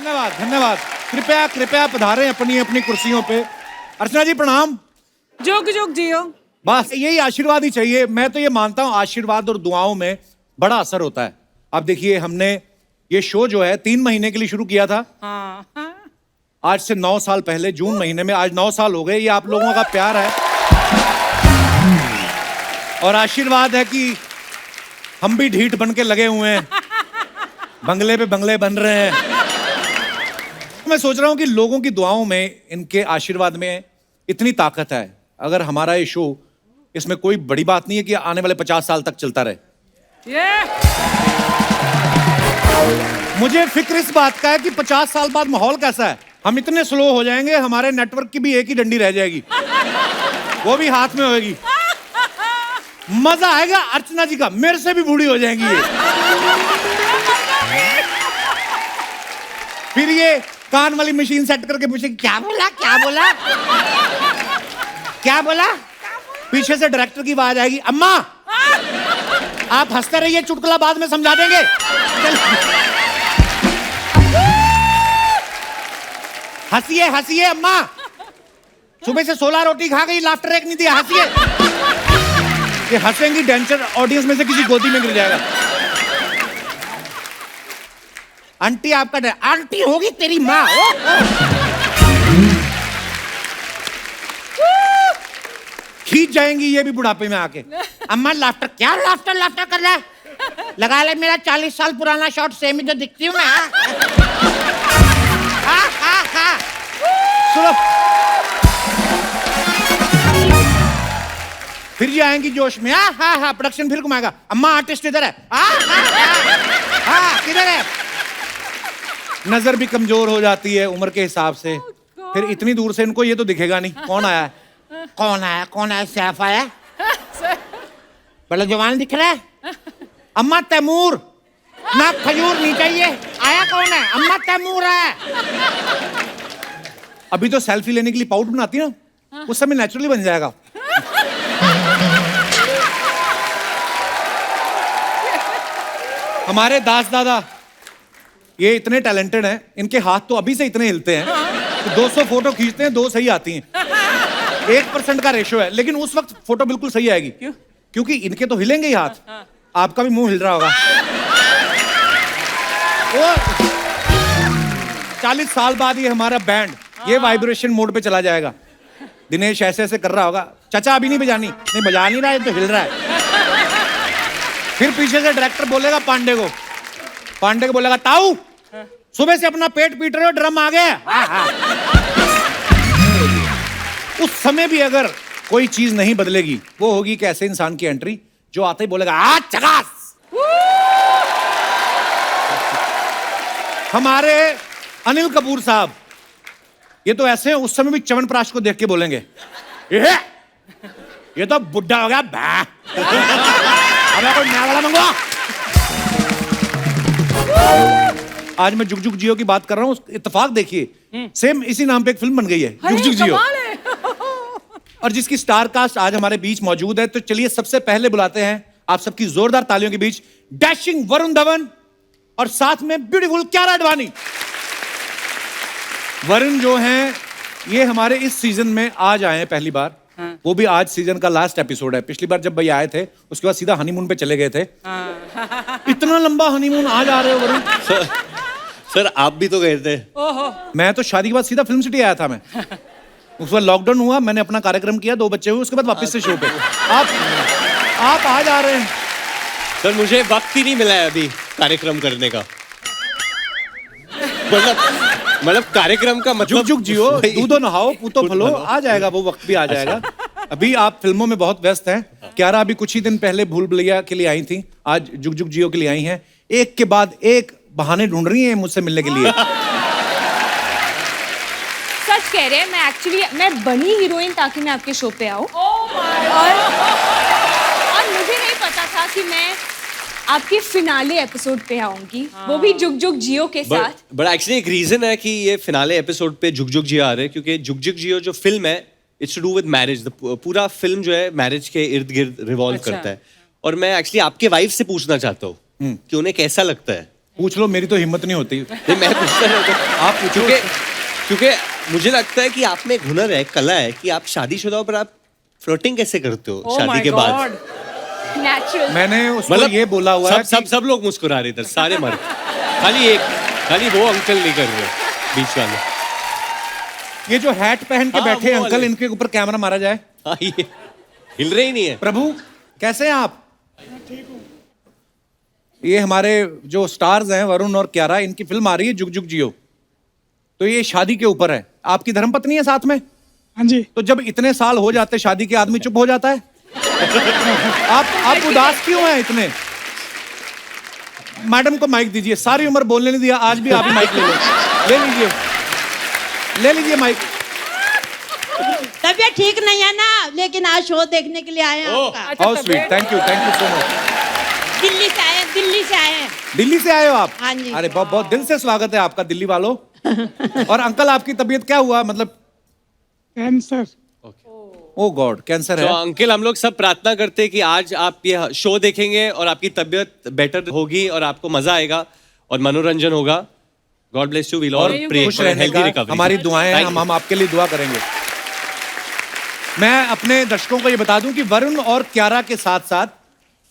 धन्यवाद धन्यवाद। कृपया कृपया पधारें अपनी अपनी कुर्सियों पे। अर्चना जी प्रणाम। जुग जुग जियो। बस यही आशीर्वाद ही चाहिए। मैं तो ये मानता हूँ आशीर्वाद और दुआओं में बड़ा असर होता है। आप देखिए हमने ये शो जो है 3 महीने के लिए शुरू किया था। हाँ। आज से 9 साल पहले जून महीने में आज 9 साल हो गए। ये आप लोगों का प्यार है और आशीर्वाद है कि हम भी ढीठ बन के लगे हुए हैं। बंगले पे बंगले बन रहे हैं। मैं सोच रहा हूं कि लोगों की दुआओं में, इनके आशीर्वाद में इतनी ताकत है। अगर हमारा ये शो, इसमें कोई बड़ी बात नहीं है कि आने वाले 50 साल तक चलता रहे। मुझे फिक्र इस बात का है कि 50 साल बाद माहौल कैसा है। हम इतने स्लो हो जाएंगे, हमारे नेटवर्क की भी एक ही डंडी रह जाएगी, वो भी हाथ में होगी। मजा आएगा अर्चना जी का, मेरे से भी बूढ़ी हो जाएंगी ये। फिर ये कान वाली मशीन सेट करके पूछेगी क्या बोला क्या बोला क्या बोला। पीछे से डायरेक्टर की आवाज आएगी, अम्मा आप हंसते रहिए, चुटकुला बाद में समझा देंगे। हंसिए हंसिए अम्मा, सुबह से 16 रोटी खा गई, लाफ्टर एक नहीं दिया, हंसिए। ये हंसेंगी, डेंचर ऑडियंस में से किसी गोदी में गिर जाएगा। आंटी आपका आंटी होगी तेरी माँ। खींच जाएंगी ये भी बुढ़ापे में आके। अम्मा लाफ्टर क्या लाफ्टर लाफ्टर कर रहा है, लगा ले मेरा 40 साल पुराना शॉट, सेम ही तो दिखती हूँ मैं। सुनो फिर ये आएंगी जोश में। हाँ प्रोडक्शन फिर घुमाएगा, अम्मा आर्टिस्ट इधर है। किधर है। नजर भी कमजोर हो जाती है उम्र के हिसाब से। फिर इतनी दूर से इनको ये तो दिखेगा नहीं कौन आया है, कौन आया कौन आया। सैफ आया, बड़ा जवान दिख रहा है। अम्मा तैमूर ना, खजूर नहीं चाहिए। आया कौन है, अम्मा तैमूर है। अभी तो सेल्फी लेने के लिए पाउडर बनाती है ना, उस समय नेचुरली बन जाएगा। हमारे दास दादा ये इतने टैलेंटेड हैं, इनके हाथ तो अभी से इतने हिलते हैं कि 200 फोटो खींचते हैं, 2 सही आती हैं। 1% का रेशो है, लेकिन उस वक्त फोटो बिल्कुल सही आएगी। क्यों? क्योंकि इनके तो हिलेंगे ही हाथ। आपका भी मुंह हिल रहा होगा। वो 40 साल बाद ये हमारा बैंड ये वाइब्रेशन मोड पे चला जाएगा। दिनेश ऐसे ऐसे कर रहा होगा, चाचा अभी नहीं बजानी, नहीं बजा नहीं रहा है तो हिल रहा है। फिर पीछे से डायरेक्टर बोलेगा पांडे को बोलेगा, ताऊ सुबह से अपना पेट पीट रहे हो, ड्रम आ गया। उस समय भी अगर कोई चीज नहीं बदलेगी, वो होगी कि ऐसे इंसान की एंट्री जो आते ही बोलेगा आज चकास। हमारे अनिल कपूर साहब ये तो ऐसे हैं, उस समय भी च्यवनप्राश को देख के बोलेंगे ये तो बुढ़ा हो गया। अबे कोई नया वाला मंगवा। आज मैं जुग जुग जियो की बात कर रहा हूँ, इत्तेफाक देखिए सेम इसी नाम पे एक फिल्म बन गई है, जुग जुग जियो, और जिसकी स्टार कास्ट आज हमारे बीच मौजूद है। तो चलिए सबसे पहले बुलाते हैं आप सबकी जोरदार तालियों के बीच डैशिंग वरुण धवन और साथ में ब्यूटीफुल कियारा आडवाणी। वरुण जो हैं ये हमारे इस सीजन में आज आए हैं पहली बार। वो भी आज सीजन का लास्ट एपिसोड है। पिछली बार जब भैया आए थे उसके बाद सीधा हनीमून पे चले गए थे। इतना लंबा हनीमून आज आ रहे हो वरुण। सर आप भी तो गए थे। मैं तो शादी के बाद सीधा फिल्म सिटी आया था। मैं उस बार लॉकडाउन हुआ, मैंने अपना कार्यक्रम किया, 2 बच्चे हुए, उसके बाद वापस से शो पे। आप आज आ रहे हैं। सर मुझे वक्त ही नहीं मिला है अभी कार्यक्रम करने का। मतलब कार्यक्रम का मतलब जुग जुग जियो, दूधो नहाओ पूतो फलो, आ जाएगा वो वक्त भी आ जाएगा। अभी आप फिल्मों में बहुत व्यस्त हैं। कियारा अभी कुछ ही दिन पहले भूल भुलैया के लिए आई थी, आज जुग जुग जियो के लिए आई हैं। एक के बाद एक बहाने ढूंढ रही हैं मुझसे मिलने के लिए। सच कह रहे हैं, मैं बनी हीरोइन ताकि मैं आपके शो पे आऊं। और मुझे नहीं पता था कि मैं आपके फिनाले एपिसोड पे आऊंगी, वो भी जुग जुग जियो के साथ। बट एक्चुअली एक रीजन है कि ये फिनाले एपिसोड पे जुग जुग जियो आ रहे हैं, क्योंकि जुग जुग जियो जो फिल्म है it's to do with marriage. पूरा फिल्म जो है मैरिज के इर्द गिर्द रिवॉल्व करता है। और मैं एक्चुअली आपके वाइफ से पूछना चाहता हूँ कि उन्हें कैसा लगता है पूछ लो, मेरी तो हिम्मत नहीं होती। नहीं, मैं पूछता रहता आप पूछो। क्योंकि मुझे लगता है कि आप में एक हुनर है, कला है कि आप शादीशुदा हो पर आप फ्लोटिंग कैसे करते हो शादी के बाद? नेचुरल। मैंने उसको ये बोला हुआ है सब लोग मुस्कुरा रहे थे, सारे मर्द। खाली वो अंकल नहीं कर रहे बीच वाले। ये जो हैट पहन के हाँ, बैठे वो अंकल, वाले। इनके ऊपर कैमरा मारा जाए। हाँ, ये हिल रहे ही नहीं है। प्रभु कैसे हैं आप? ये हमारे जो स्टार्स हैं वरुण और क्यारा, इनकी फिल्म आ रही है जुग जुग जियो। तो ये शादी के ऊपर है। आपकी धर्मपत्नी है साथ में? हाँ जी। तो जब इतने साल हो जाते शादी के, आदमी चुप हो जाता है। आप उदास क्यों हैं इतने? मैडम को माइक दीजिए, सारी उम्र बोलने नहीं दिया, आज भी आप ही माइक ले लो। ले लीजिए माइक। तबीयत ठीक नहीं है ना, लेकिन आज शो देखने के लिए आए हैं आपका। How sweet, thank you so much. Delhi से आए हैं, दिल्ली से आए हैं। दिल्ली से आए हो आप? हाँ जी। अरे बहुत बहुत दिल से स्वागत है आपका दिल्ली वालों। और अंकल आपकी तबीयत क्या हुआ, मतलब? कैंसर। ओ गॉड, कैंसर तो है। अंकल, हम लोग सब प्रार्थना करते हैं कि आज आप ये शो देखेंगे और आपकी तबीयत बेटर होगी और आपको मजा आएगा और मनोरंजन होगा। God bless you, will all pray खुश फॉर रहने हेल्दी का रिकवरी। हमारी दुआएं हैं, हम आपके लिए दुआ करेंगे। मैं अपने दर्शकों को ये बता दूं कि वरुण और क्यारा के साथ साथ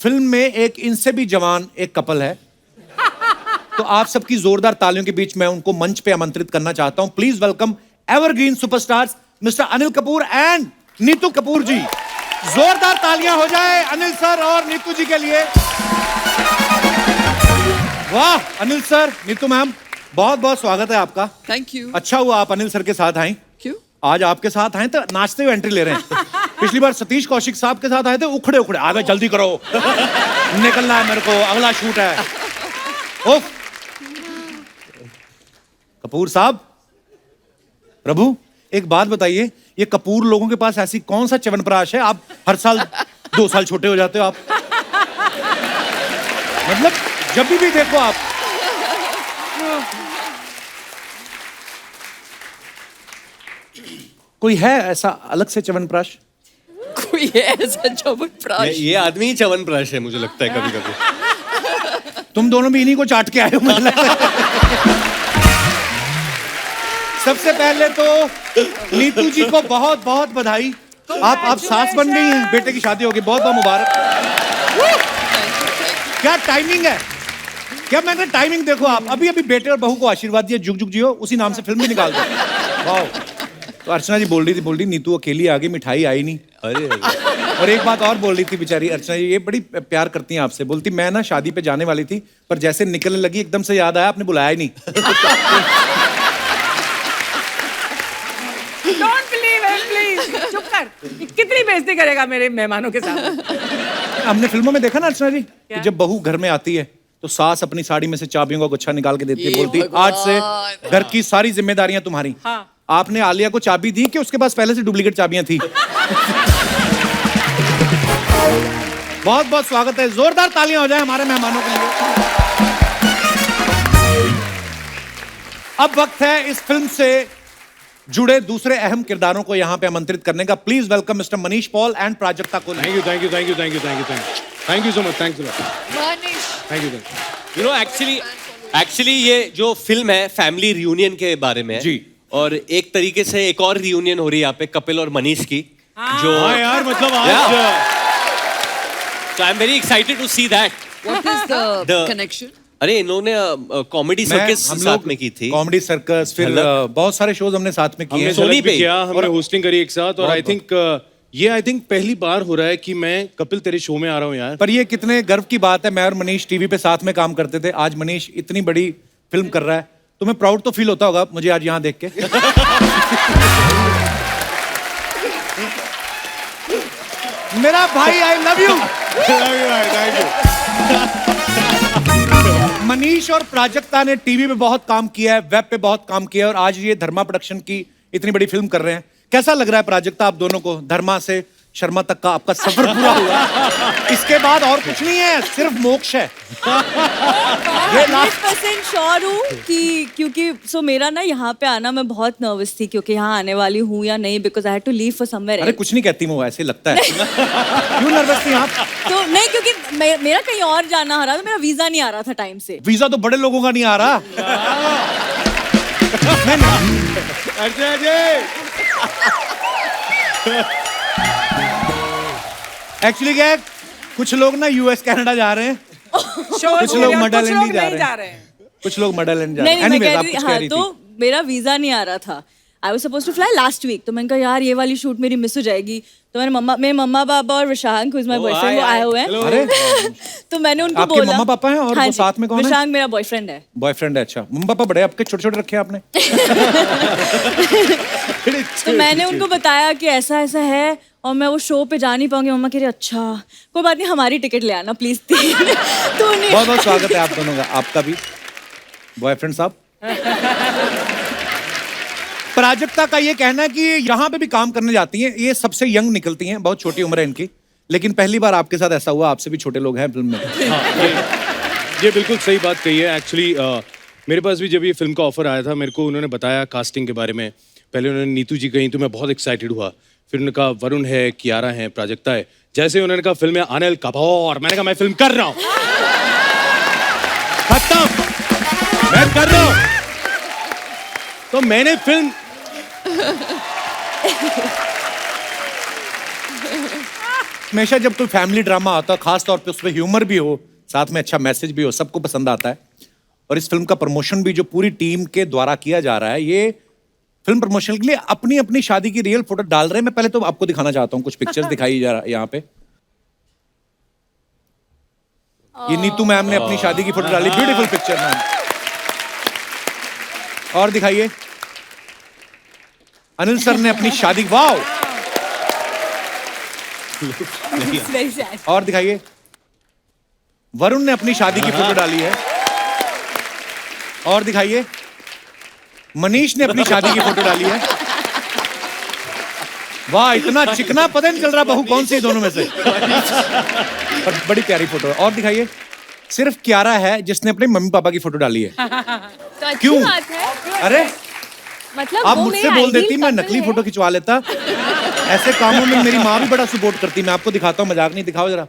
फिल्म में एक इनसे भी जवान एक कपल है। तो आप सबकी जोरदार तालियों के बीच मैं उनको मंच पे आमंत्रित करना चाहता हूं। Please welcome evergreen superstars mister Anil Kapoor and Neetu Kapoor ji. जोरदार तालियां हो जाए अनिल सर और नीतू जी के लिए। वाह अनिल सर, नीतू मैम, बहुत बहुत स्वागत है आपका। Thank you. अच्छा हुआ आप अनिल सर के साथ आए। क्यों? आज आपके साथ आए तो नाचते हुए एंट्री ले रहे हैं। पिछली बार सतीश कौशिक साहब के साथ आए थे, उखड़े उखड़े आ गए, जल्दी करो निकलना है मेरे को, अगला शूट है। उफ। कपूर साहब, प्रभु एक बात बताइए, ये कपूर लोगों के पास ऐसी कौन सा च्यवनप्राश है, आप हर साल 2 साल छोटे हो जाते हो आप? मतलब जब भी देखो आप। कोई है ऐसा अलग से च्यवनप्राश? कोई है ऐसा च्यवनप्राश? ये आदमी ही च्यवनप्राश है, मुझे लगता है कभी कभी। तुम दोनों भी इन्हीं को चाट के आए हो मुझे लगता है। सबसे पहले तो नीतू जी को बहुत बहुत बधाई। आप सास बन गई हैं, बेटे की शादी होगी, बहुत बहुत मुबारक। क्या टाइमिंग है, क्या मैंने टाइमिंग देखो आप, अभी अभी बेटे और बहू को आशीर्वाद दिया, जुग जुग जियो, उसी नाम से फिल्म भी निकाल दो। वाह। तो अर्चना जी बोल रही नीतू अकेली आ गई, मिठाई आई नहीं। अरे और एक बात और बोल रही थी बेचारी अर्चना जी, ये बड़ी प्यार करती हैं आपसे, बोलती मैं ना शादी पे जाने वाली थी, पर जैसे निकलने लगी एकदम से याद आया आपने बुलाया ही नहीं। Don't believe it please. चुप कर। कितनी बेइज्जती करेगा मेरे मेहमानों के साथ। हमने फिल्मों में देखा ना अर्चना जी कि जब बहू घर में आती है तो सास अपनी साड़ी में से चाबियों का गुच्छा निकाल के देती है, बोलती आज से घर की सारी जिम्मेदारियां तुम्हारी। हाँ। आपने आलिया को चाबी दी कि उसके पास पहले से डुप्लीकेट चाबियां थी? बहुत बहुत स्वागत है, जोरदार तालियां हो जाए हमारे मेहमानों के लिए। अब वक्त है इस फिल्म से जुड़े दूसरे अहम किरदारों को यहाँ पे आमंत्रित करने का। Please welcome mister Manish Paul and Prajakta Kohli. Thank you so much. Thanks a lot. Manish. Thank you. You know actually ये जो फिल्म है फैमिली रियूनियन के बारे में है। जी। और एक तरीके से एक और रियूनियन हो रही है यहाँ पे कपिल और मनीष की, जो हाँ यार, मतलब आज So I'm very excited to see that. What is the The- connection? अरे इन्होंने कॉमेडी सर्कस साथ में की थी। कॉमेडी सर्कस, फिर बहुत सारे शोज हमने साथ में किए हमने हैं। सोनी सोनी पे पे किया, हमने और- होस्टिंग करी एक साथ, और बहुत आई थिंक ये पहली बार हो रहा है कि मैं कपिल तेरे शो में आ रहा हूँ यार। पर ये कितने गर्व की बात है, मैं और मनीष टीवी पे साथ में काम करते थे, आज मनीष इतनी बड़ी फिल्म कर रहा है, तुम्हें प्राउड तो फील होता होगा मुझे आज यहाँ देख के। मेरा भाई आई लव यू। मनीष और प्राजक्ता ने टीवी पे बहुत काम किया है, वेब पे बहुत काम किया है, और आज ये धर्मा प्रोडक्शन की इतनी बड़ी फिल्म कर रहे हैं। कैसा लग रहा है प्राजक्ता आप दोनों को धर्मा से शर्मा तक का आपका सफर पूरा हुआ। इसके बाद और कुछ नहीं है, सिर्फ मोक्ष है। ये लास्ट 100% श्योर हूँ कि क्योंकि मेरा ना यहाँ पे आना मैं बहुत नर्वस थी क्योंकि यहाँ आने वाली हूँ या नहीं because I had to leave for somewhere. अरे कुछ नहीं कहती मैं, ऐसे लगता है। क्यों नर्वस थी आप? तो नहीं क्योंकि मेरा कहीं और जाना हो रहा था, मेरा वीजा नहीं आ रहा था टाइम से। वीजा तो बड़े लोगों का नहीं आ रहा। एक्चुअली क्या है, कुछ लोग ना यूएस कनाडा जा रहे हैं, कुछ लोग मडालैंड जा रहे हैं, कुछ लोग मडालैंड जा रहे हैं। नहीं मैं Anyways, कह आप रही कुछ कह हाँ रही तो थी। मेरा वीजा नहीं आ रहा था। I was supposed to fly last week, तो मैंने कहा यार ये वाली शूट मेरी मिस हो जाएगी। तो मेरे मम्मा पापा और विशांक हुई माय बॉयफ्रेंड वो आए हुए हैं। अरे तो मैंने उनको आपके बोला मम्मा पापा हैं और हाँ वो जी, साथ में कौन है? विशांक मेरा बॉयफ्रेंड है। बॉयफ्रेंड है, अच्छा। मम्मा पापा बड़े आपके छोटे छोटे रखे हैं आपने। तो मैंने उनको बताया कि ऐसा ऐसा है और मैं वो शो पे जा नहीं पाऊंगी। मम्मा कह रही अच्छा कोई बात नहीं, हमारी टिकट ले आना प्लीज। तो नहीं बहुत बहुत स्वागत है आप दोनों का, आपका भी बॉयफ्रेंड साहब। प्राजक्ता का ये कहना है कि यहाँ पे भी काम करने जाती हैं, ये सबसे यंग निकलती हैं, बहुत छोटी उम्र है इनकी, लेकिन पहली बार आपके साथ ऐसा हुआ, आपसे भी छोटे लोग हैं फिल्म में। हाँ, ये बिल्कुल सही बात कही है। एक्चुअली मेरे पास भी जब ये फिल्म का ऑफर आया था, मेरे को उन्होंने बताया कास्टिंग के बारे में। पहले उन्होंने नीतू जी कही तो मैं बहुत एक्साइटेड हुआ। फिर उन्होंने कहा वरुण है, कियारा है, प्राजक्ता है। जैसे ही उन्होंने कहा फिल्म में अनिल कपूर, मैंने कहा मैं फिल्म कर रहा हूँ, खत्म, मैं कर रहा हूँ। तो मैंने फिल्म हमेशा जब कोई फैमिली ड्रामा आता है, खास तौर पे उसमें ह्यूमर भी हो, साथ में अच्छा मैसेज भी हो, सबको पसंद आता है। और इस फिल्म का प्रमोशन भी जो पूरी टीम के द्वारा किया जा रहा है, ये फिल्म प्रमोशन के लिए अपनी अपनी शादी की रियल फोटो डाल रहे हैं। मैं पहले तो आपको दिखाना चाहता हूँ, कुछ पिक्चर्स दिखाई जा रहा है यहाँ पे। ये नीतू मैम ने अपनी शादी की फोटो डाली, ब्यूटीफुल पिक्चर मैम। और दिखाइए, अनिल सर ने अपनी शादी, वाओ। very sad. और दिखाइए, वरुण ने अपनी शादी की फोटो डाली है। और दिखाइए, मनीष ने अपनी शादी की फोटो डाली है। वाह, इतना चिकना पता नहीं चल रहा बहू कौन सी है दोनों में से। पर बड़ी प्यारी फोटो है। और दिखाइए, सिर्फ कियारा है जिसने अपने मम्मी पापा की फोटो डाली है। तो अच्छी क्यों? बात है। अरे मतलब आप वो मुझसे मेरे बोल देती, ideal मैं couple नकली है। फोटो खिंचवा लेता। ऐसे कामों में मेरी माँ भी बड़ा सपोर्ट करती। मैं आपको दिखाता हूँ, मजाक नहीं, दिखाओ जरा।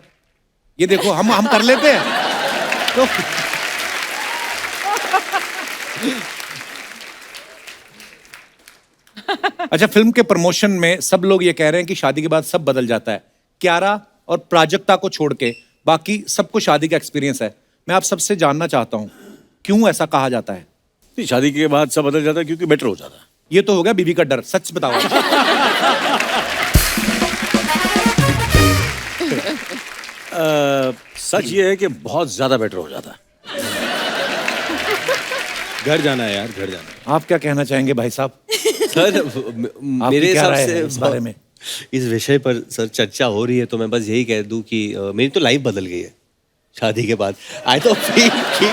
ये देखो, हम कर लेते हैं तो। अच्छा, फिल्म के प्रमोशन में सब लोग ये कह रहे हैं कि शादी के बाद सब बदल जाता है। कियारा और प्राजक्ता को छोड़ के बाकी सबको शादी का एक्सपीरियंस है। मैं आप सबसे जानना चाहता हूँ, क्यों ऐसा कहा जाता है? नहीं, शादी के बाद सब बदल जाता है क्योंकि बेटर हो जाता है। ये तो हो गया बीवी का डर, सच बताओ। सच ये है कि बहुत ज्यादा बेटर हो जाता है। घर जाना है यार, घर जाना है। आप क्या कहना चाहेंगे भाई साहब? सर मेरे क्या हिसाब राय से है इस बारे में? इस विषय पर सर चर्चा हो रही है तो मैं बस यही कह दूं कि मेरी तो लाइफ बदल गई है शादी के बाद। आई तो फील कि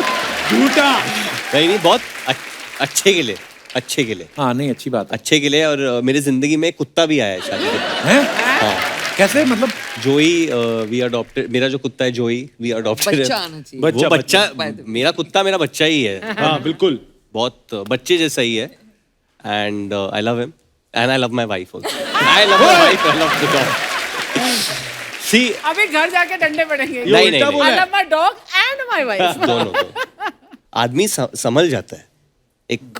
झूठा नहीं बहुत अच्छे के लिए, अच्छे के लिए, हाँ नहीं, अच्छी बात है। अच्छे के लिए। और मेरी जिंदगी में एक कुत्ता भी आया है शादी के बाद। हैं? हाँ, कैसे मतलब? जोई वी अडॉप्टेड, मेरा जो कुत्ता है जोई वी अडॉप्टेड। बच्चा आना चाहिए। वो बच्चा, मेरा कुत्ता मेरा बच्चा ही है। हाँ बिल्कुल, बहुत बच्चे जैसा ही है। And I love him and I love my wife also. I love my wife, I love the dog. See अभी घर जाके डंडे पड़ेंगे। नहीं, नहीं, I love my dog and my wife. दोनों आदमी संभल जाता है, एक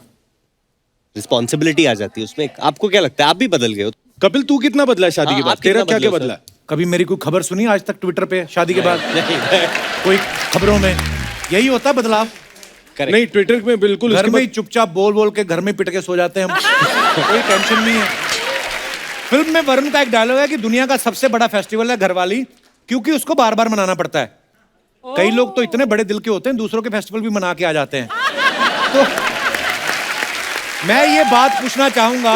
रिस्पॉन्सिबिलिटी आ जाती है उसमें। आपको क्या लगता है, आप भी बदल गए हो? कपिल तू कितना बदला है शादी हाँ, के बाद? आप कितना तेरा क्या क्या बदले हो, बदला? कभी मेरी कोई खबर सुनी आज तक ट्विटर पे शादी के बाद? कोई खबरों में यही होता है बदलाव। नहीं, ट्विटर में बिल्कुल घर उसके में ही बाद- चुपचाप बोल बोल के घर में पिट के सो जाते हैं हम। कोई टेंशन नहीं है। फिल्म में वरुण का एक डायलॉग है कि दुनिया का सबसे बड़ा फेस्टिवल है घरवाली, क्योंकि उसको बार बार मनाना पड़ता है। कई लोग तो इतने बड़े दिल के होते हैं, दूसरों के फेस्टिवल भी मना के आ जाते हैं। तो मैं ये बात पूछना चाहूंगा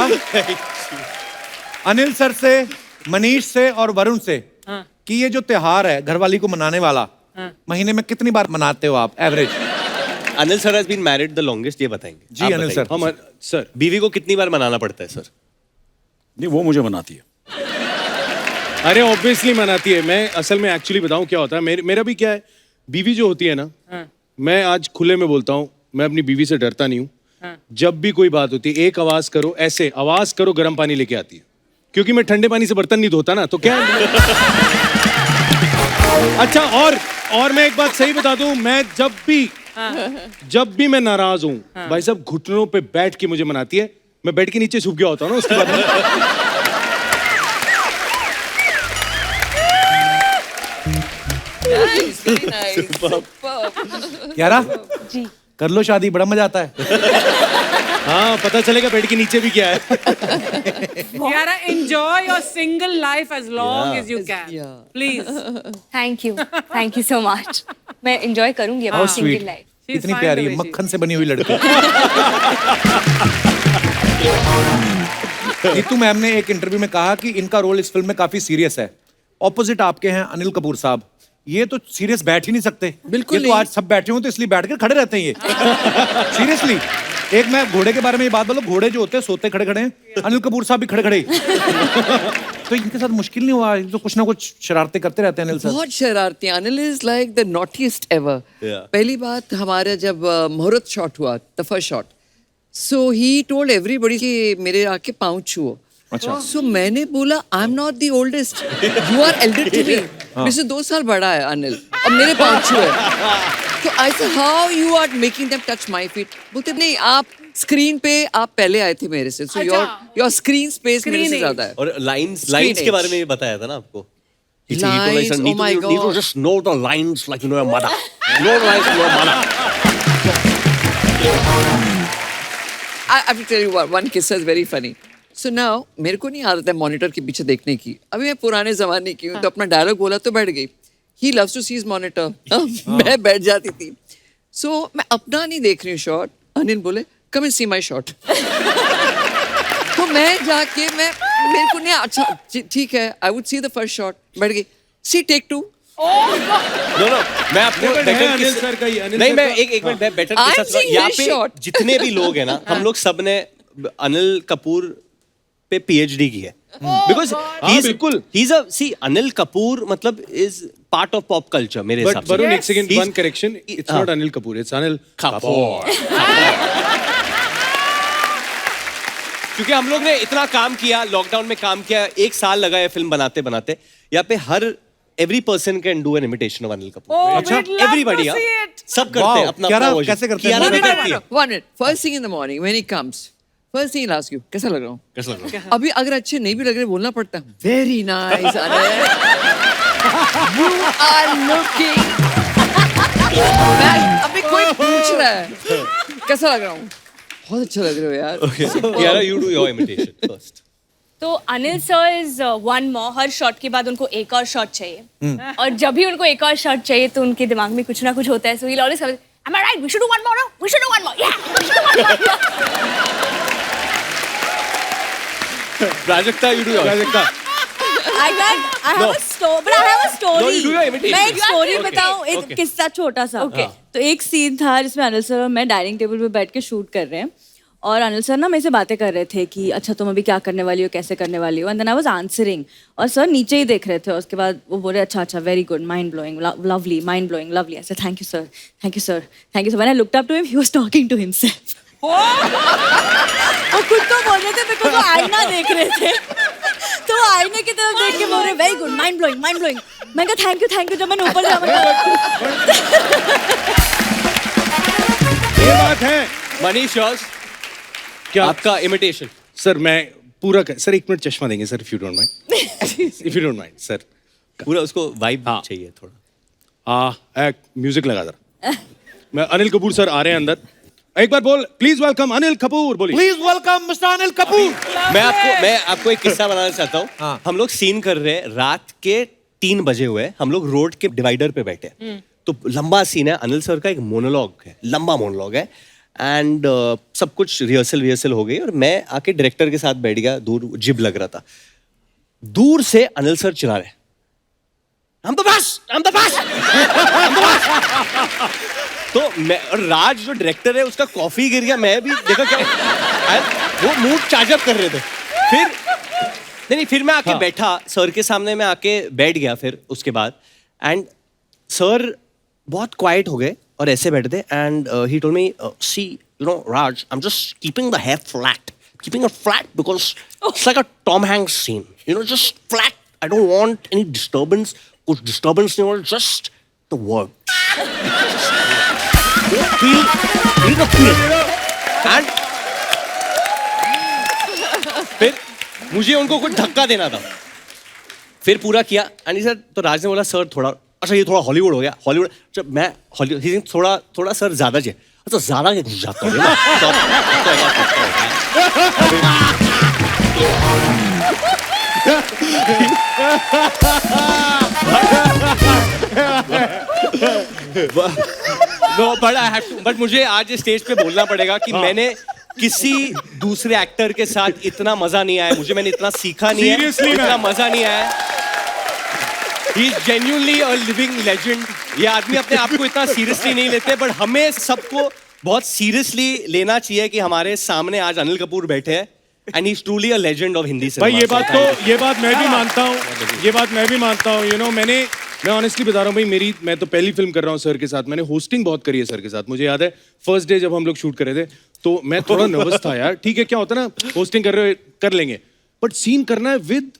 अनिल सर से, मनीष से और वरुण से कि ये जो त्योहार है घरवाली को मनाने वाला, महीने में कितनी बार मनाते हो आप average? Anil sir has been married the longest, ये बताएंगे जी, आप अनिल बताइए। सर। हम सर बीवी को कितनी बार मनाना पड़ता है सर? नहीं, वो मुझे बनाती है। अरे ऑब्वियसली मनाती है। मैं असल में एक्चुअली बताऊं क्या होता है, मेरा भी क्या है, बीवी जो होती है ना, मैं आज खुले में बोलता हूँ, मैं अपनी बीवी से डरता नहीं हूँ। जब भी कोई बात होती है, एक आवाज करो, ऐसे आवाज करो, गर्म पानी लेके आती है, क्योंकि मैं ठंडे पानी से बर्तन नहीं धोता ना, तो क्या है? अच्छा, और मैं एक बात सही बता दूं, मैं जब भी मैं नाराज हूं, भाई साहब घुटनों पे बैठ के मुझे मनाती है। मैं बेड के नीचे छुप गया होता हूँ ना, उसके बाद यारा जी कर लो शादी, बड़ा मजा आता है। हाँ, पता चलेगा बेड के नीचे भी क्या है। Kiara, enjoy your single life as long as you can. Please. Thank you so much. मैं एंजॉय करूंगी अपनी सिंगल लाइफ। She's इतनी fine प्यारी the है, way she मक्खन से बनी हुई लड़की। नीतू मैम ने एक इंटरव्यू में कहा कि इनका रोल इस फिल्म में काफी सीरियस है। ऑपोजिट आपके हैं अनिल कपूर साहब, ये तो सीरियस बैठ ही नहीं सकते। बिल्कुल ये तो आज सब बैठे हो तो इसलिए बैठ कर खड़े रहते हैं ये। सीरियसली। एक मैं घोड़े के बारे में ये बात बोलो, घोड़े जो होते हैं सोते खड़े खड़े हैं, अनिल कपूर साहब भी खड़े खड़े। तो इनके साथ मुश्किल नहीं हुआ? तो कुछ ना कुछ शरारतें करते रहते हैं अनिल साहब। बहुत शरारती। Anil is like the naughtiest ever. पहली बात, हमारा जब मुहूर्त शॉट हुआ, the first shot, so he told everybody कि मेरे आके पाँव छुओ। अच्छा। सो मैंने बोला, I am not the oldest, you are elder to me. मेरे से 2 साल बड़ा है अनिल, और मेरे पाँव छुए। तो I said, how you are making them touch my feet? बोलते नहीं, आप स्क्रीन पे आप पहले आए थे मेरे से, सो योर स्क्रीन स्पेस मेरे से ज्यादा है। और लाइंस के बारे में भी बताया था ना आपको। Lines, oh my God. Need to just know the lines like you know your mother. Know the lines like your mother. I will tell you one kiss is very funny. So now मेरे को नहीं आदत है monitor के पीछे देखने की। अभी मैं पुराने जमाने की हूँ, तो अपना डायलॉग बोला तो बैठ गई। He loves to see his monitor. मैं बैठ जाती थी। So मैं अपना नहीं देख रही हूँ शॉट। अनिल बोले, come and see my shot. तो मैं जाके मेरे को नहीं, अच्छा ठीक है, I would see the first shot. बैठ गई, see take 2. नो मैं आपको बेटर अनिल सर का ही, नहीं, मैं एक मिनट, मैं बेटर के साथ यहाँ पे जितने भी लोग हैं ना, हम लोग सब ने अनिल कपूर पे पीएचडी की है। बिकॉज बिल्कुल, अनिल कपूर मतलब is part of pop culture मेरे हिसाब से। वरुण, एक second, one correction, it's not Anil Kapoor, it's Anil Kapoor. क्योंकि हम लोग ने इतना काम किया, लॉकडाउन में काम किया, 1 साल लगा है फिल्म बनाते बनाते। यहाँ पे every person can do an imitation of Anil Kapoor. Oh, अच्छा, we'd love everybody, to see हाँ? it. सब करते हैं अपना अपना version। कैसे करते हैं? कियारा भी करती है। 1 minute. First thing in the morning when he comes, first thing he'll ask you, कैसा लग रहा हूँ? कैसा लग रहा है? अभी अगर अच्छे नहीं भी लग रहे, बोलना पड़ता है, very nice Anil, you are looking। अभी कोई पूछ रहा है कैसा लग रहा हूँ, बहुत अच्छा लग रहे हो यार। Kiara, you do your imitation first। तो Anil sir is one more, her shot के बाद उनको एक और शॉट चाहिए, और जब भी उनको एक और शॉट चाहिए तो उनके दिमाग में कुछ ना कुछ होता है। So he always comes, am I right? We should do one more, no? We should do one more. Yeah, we should do one more. Prajakta, you do yours। Prajakta, I have a story, but I have a story. No, you do your imitation। मैं एक story Okay, बताऊं, एक okay। किस्सा छोटा सा। तो एक scene था जिसमें अनिल सर और मैं डाइनिंग टेबल पे बैठ के शूट कर रहे हैं, और अनिल सर ना मेरे से बातें कर रहे थे कि अच्छा तुम अभी क्या करने वाली हो, कैसे करने वाली हो, and then I was answering, और सर नीचे ही देख रहे थे, और उसके बाद वो बोले अच्छा very good, mind blowing, lovely, mind blowing, lovely. I said thank you sir, thank you sir, thank you sir. When I looked up to him, he was talking to himself. वो खुद को बोल रहे थे, बिकॉज़ वो आईना देख रहे थे, तो वो आईने की तरफ देख के बोल रहे very good, mind blowing, mind blowing. मैं कहा थैंक यू। जब मैंने ऊपर जाकर ये बात है। मनीष, yours। क्या आपका इमिटेशन? सर मैं पूरा सर 1 मिनट चश्मा देंगे sir, if you don't mind, if you don't mind sir. पूरा उसको वाइब चाहिए थोड़ा। एक म्यूजिक लगा जरा। मैं अनिल कपूर सर आ रहे हैं अंदर, एक बार बोल, प्लीज वेलकम अनिल कपूर, बोलिए। Please welcome mister Anil Kapoor. मैं आपको एक किस्सा बनाना चाहता हूँ। हम लोग सीन कर रहे हैं, रात के 3 बजे हुए, हम लोग रोड के डिवाइडर पे बैठे हैं, तो लंबा सीन है, अनिल सर का एक मोनोलॉग है, लंबा मोनोलॉग है, एंड सब कुछ रिहर्सल हो गई, और मैं आके डायरेक्टर के साथ बैठ गया, दूर जिब लग रहा था। दूर से अनिल सर चिल्ला रहे, I'm the best! I'm the best! I'm the best! तो मैं और राज जो डायरेक्टर है उसका कॉफी गिर गया, मैं भी देखा क्या वो मूड चार्ज अप कर रहे थे। फिर नहीं फिर मैं आके बैठा सर के सामने, मैं आके बैठ गया फिर उसके बाद, एंड सर बहुत क्वाइट हो गए और ऐसे बैठे थे, and he told me, see you know Raj, I am just keeping the hair flat, keeping it flat because it's like a Tom Hanks scene, you know, just flat, I don't want any disturbance, कुछ disturbance नहीं हो, just the work, and फिर मुझे उनको कुछ धक्का देना था, फिर पूरा किया, एंड सर तो राज ने बोला सर थोड़ा, अच्छा ये थोड़ा हॉलीवुड हो गया, हॉलीवुड, जब मैं हॉलीवुड थोड़ा थोड़ा सर ज्यादा चाहिए, अच्छा ज्यादा क्या घुस जाता हूँ बट मुझे आज स्टेज पे बोलना पड़ेगा कि मैंने किसी दूसरे एक्टर के साथ इतना मजा नहीं आया मुझे, मैंने इतना सीखा नहीं है, इतना मजा नहीं आया। He is genuinely a living legend. ये आदमी अपने आप को इतना सीरियसली नहीं लेते, बट हमें सबको बहुत सीरियसली लेना चाहिए कि हमारे सामने आज अनिल कपूर बैठे हैं, and he is truly a legend of Hindi cinema. भाई ये बात मैं भी मानता हूँ, ये बात मैं भी मानता हूँ, you know, मैं ऑनेस्टली बता रहा हूँ भाई, मैं तो पहली फिल्म कर रहा हूँ सर के साथ, मैंने होस्टिंग बहुत करी है सर के साथ, मुझे याद है फर्स्ट डे जब हम लोग शूट कर रहे थे तो मैं थोड़ा नर्वस था यार, ठीक है क्या होता है ना, होस्टिंग कर रहे हो कर लेंगे, बट सीन करना है with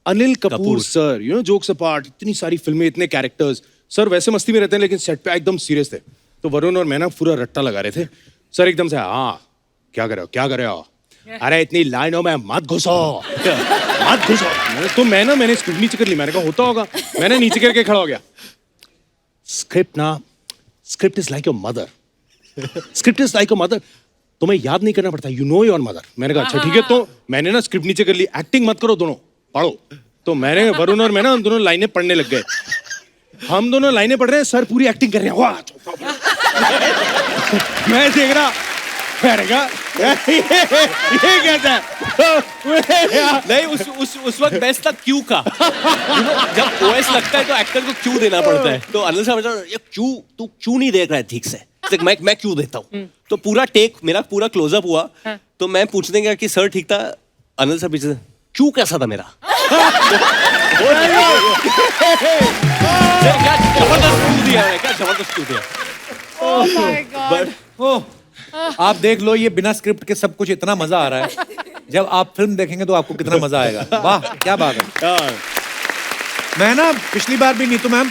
Anil Kapoor sir, you know, jokes apart, इतनी सारी फिल्में, इतने कैरेक्टर्स, सर वैसे मस्ती में रहते हैं लेकिन सेट पे एकदम सीरियस थे, तो वरुण और मैं ना पूरा रट्टा लगा रहे थे, सर एकदम से हाँ क्या कर रहे हो, अरे इतनी लाइनों में मत घुसो, मत घुसो, तो मैंने स्क्रिप्ट नीचे कर ली, मैंने कहा होता होगा, मैंने नीचे करके खड़ा हो गया, script is like your mother, script is like your mother, तुम्हें याद नहीं करना पड़ता, यू नो योर मदर, मैंने कहा अच्छा ठीक है, तो मैंने ना स्क्रिप्ट नीचे कर ली, एक्टिंग मत करो दोनों पढ़ो, तो मैंने वरुण और मैं ना हम दोनों लाइनें पढ़ने लग गए, हम दोनों लाइनें पढ़ रहे हैं, सर पूरी एक्टिंग कर रहे हैं, वाह मैं देख रहा ये कहता है नहीं उस वक्त बेस्ट था क्यू का, जब ओएस लगता है तो एक्टर को क्यू देना पड़ता है, तो अनिल साहब ये तू क्यू नहीं देख रहा है ठीक से, मैं क्यू देता हूँ, तो पूरा टेक मेरा पूरा क्लोजअप हुआ, तो मैं पूछने गया कि सर ठीक था, अनिल साहब पीछे क्यू कैसा था मेरा, क्या जबरदस्त क्यू दिया, Oh my God. आप देख लो, ये बिना स्क्रिप्ट के सब कुछ इतना मजा आ रहा है, जब आप फिल्म देखेंगे तो आपको कितना मजा आएगा, वाह क्या बात है। मैं ना पिछली बार भी नीतू मैम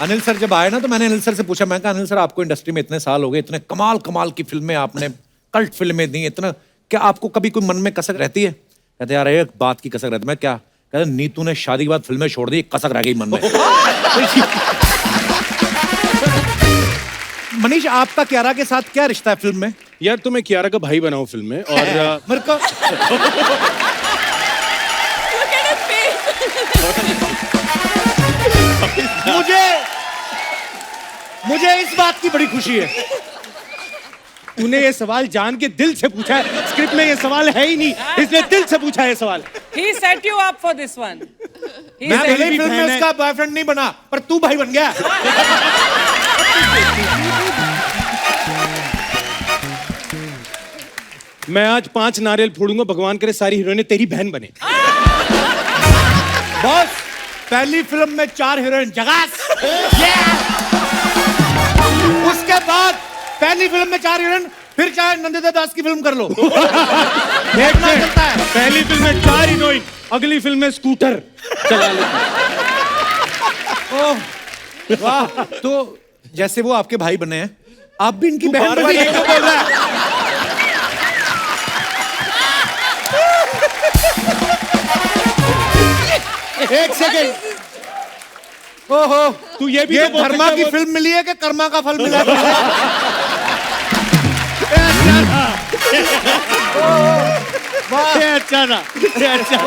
अनिल सर जब आए ना, तो मैंने अनिल सर से पूछा, मैं कहा अनिल सर आपको इंडस्ट्री में इतने साल हो गए, इतने कमाल की फिल्में आपने, कल्ट फिल्में दी, इतना, क्या आपको कभी कोई मन में कसक रहती है? कहते यार एक बात की कसक रहती, मैं क्या, कहते नीतू ने शादी के बाद फिल्में छोड़ दी, कसक रह गई मन में। मनीष आपका कियारा के साथ क्या रिश्ता है फिल्म में? यार तो मैं कियारा का भाई बना हूँ फिल्म में, और मेरे को मुझे इस बात की बड़ी खुशी है, तूने ये सवाल जान के दिल से पूछा है, स्क्रिप्ट में ये सवाल है ही नहीं, इसलिए दिल से पूछा है ये सवाल। He set you up for this one. मैं भले फिल्म में उसका बॉयफ्रेंड नहीं बना, पर तू भाई बन गया। मैं आज 5 नारियल फोड़ूंगा, भगवान करे सारी हीरोइनें तेरी बहन बने। बॉस पहली फिल्म में 4 हीरोइन जगास, उसके बाद पहली फिल्म में 4 हीरोइन, फिर चाहे नंदिता दास की फिल्म कर लो, देखना चलता है। पहली फिल्म में 4 हीरोइन, अगली फिल्म में स्कूटर चला लो। वाह, तो जैसे वो आपके भाई बने हैं, आप भी इनकी बहन बनी है, बोल रहा है। एक सेकंड, ओहो, तू ये भी ये तो धर्मा की फिल्म मिली है कि कर्मा का फल मिला है? अच्छा था, अच्छा।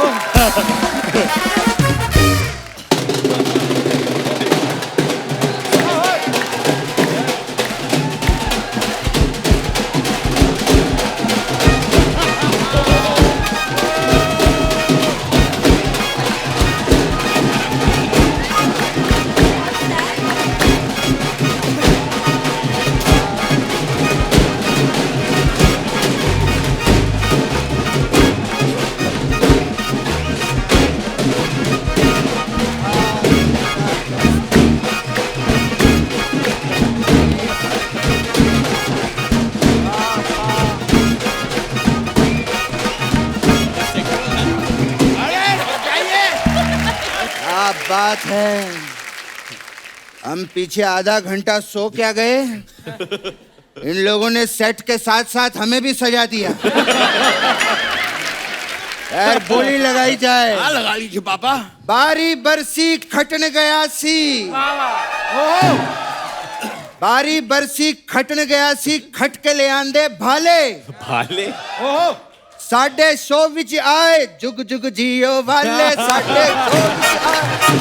बात है। हम पीछे आधा घंटा सो क्या गए, इन लोगों ने सेट के साथ साथ हमें भी सजा दिया। यार बोली लगाई जाए। हाँ लगा लीजिए पापा। बारी बरसी खटन गया सी, बारी बरसी खटन गया सी, खट के ले आंदे भाले भाले। ओहो 150 विच आए जुग जुग जियो वाले, 150 आए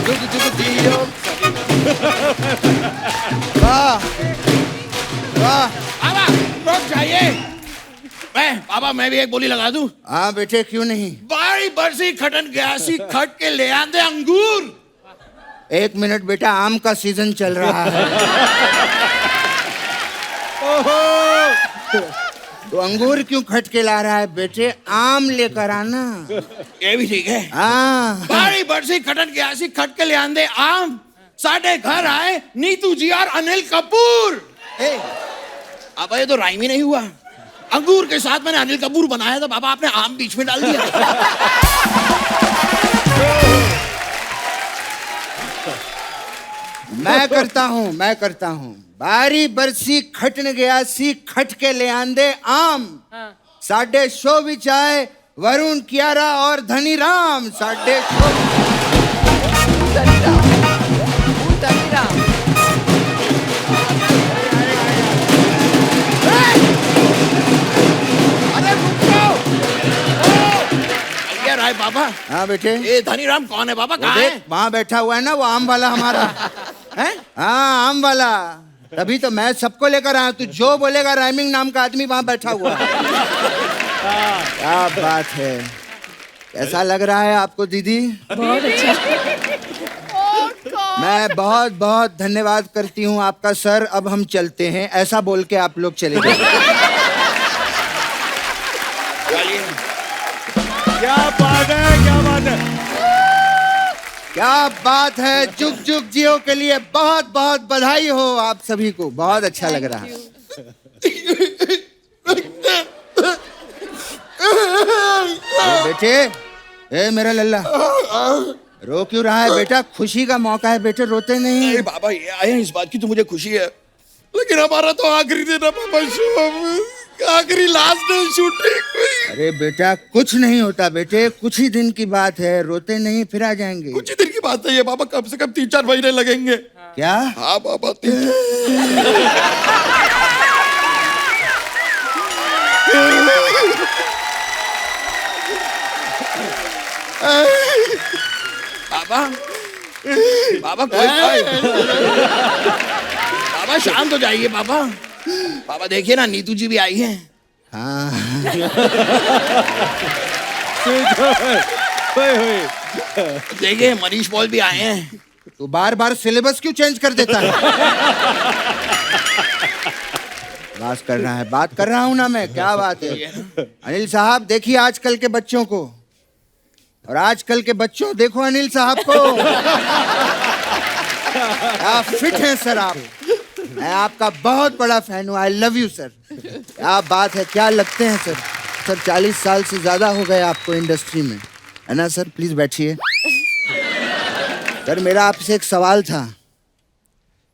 जुग जुग जियो। वाह वाह। पापा रुक जाइए। पापा मैं भी एक बोली लगा दूं? हाँ बेटे क्यों नहीं। बारी बरसी खटन गयासी, खट के ले आंदे अंगूर। 1 मिनट बेटा, आम का सीजन चल रहा है। तो अंगूर क्यों खट के ला रहा है बेटे, आम लेकर आना। ये भी ठीक है। हाँ। बारी बरसी खटन गयासी, खट के ले आंदे आम, साढ़े घर आए नीतू जी और अनिल कपूर। अब ये तो राइम ही नहीं हुआ। अंगूर के साथ मैंने अनिल कपूर बनाया था, पापा आपने आम बीच में डाल दिया। मैं करता हूँ। बारी बरसी खटन गया सी, खट के ले आंदे आम, 150 विच आए वरुण कियारा और धनी राम। 150 राय पापा। हाँ बेटे। ये धनीराम कौन है पापा, कहाँ है? वहाँ बैठा हुआ है ना, वो आम वाला हमारा है। हाँ आम वाला, तभी तो मैं सबको लेकर आया। तू जो बोलेगा राइमिंग नाम का आदमी वहाँ बैठा हुआ है। क्या बात है। कैसा लग रहा है आपको दीदी? बहुत अच्छा। मैं बहुत बहुत धन्यवाद करती हूँ आपका सर। अब हम चलते हैं, ऐसा बोल के आप लोग चले जाइए। क्या बात है, क्या बात है, क्या बात है। जुग जुग जियो के लिए बहुत बहुत बधाई हो आप सभी को। बहुत अच्छा लग रहा है। बेटे, ए मेरा लल्ला, रो क्यों रहा है बेटा? खुशी का मौका है बेटे, रोते नहीं। अरे बाबा ये आए हैं, इस बात की तो मुझे खुशी है, लेकिन हमारा तो आखिरी दिन है पापा, शो आखिरी लास्ट डे शूटिंग। अरे बेटा कुछ नहीं होता बेटे, कुछ ही दिन की बात है, रोते नहीं, फिर आ जाएंगे। कुछ ही दिन की बात है ये पापा, कम से कम 3-4 महीने लगेंगे। क्या? हाँ पापा। पापा पापा कोई पापा शांत हो जाइए पापा। पापा देखिए ना, नीतू जी भी आई हैं। हाँ। देखिए मनीष पॉल भी आए हैं। तो बार बार सिलेबस क्यों चेंज कर देता है? बात कर रहा है, बात कर रहा हूं ना मैं। क्या बात है अनिल साहब, देखिए आजकल के बच्चों को, और आजकल के बच्चों देखो अनिल साहब को। क्या फिट हैं सर आप। मैं आपका बहुत बड़ा फैन हूँ। आई लव यू सर। क्या बात है, क्या लगते हैं सर। सर 40 साल से ज्यादा हो गए आपको इंडस्ट्री में, है ना सर? प्लीज बैठिए। सर मेरा आपसे एक सवाल था,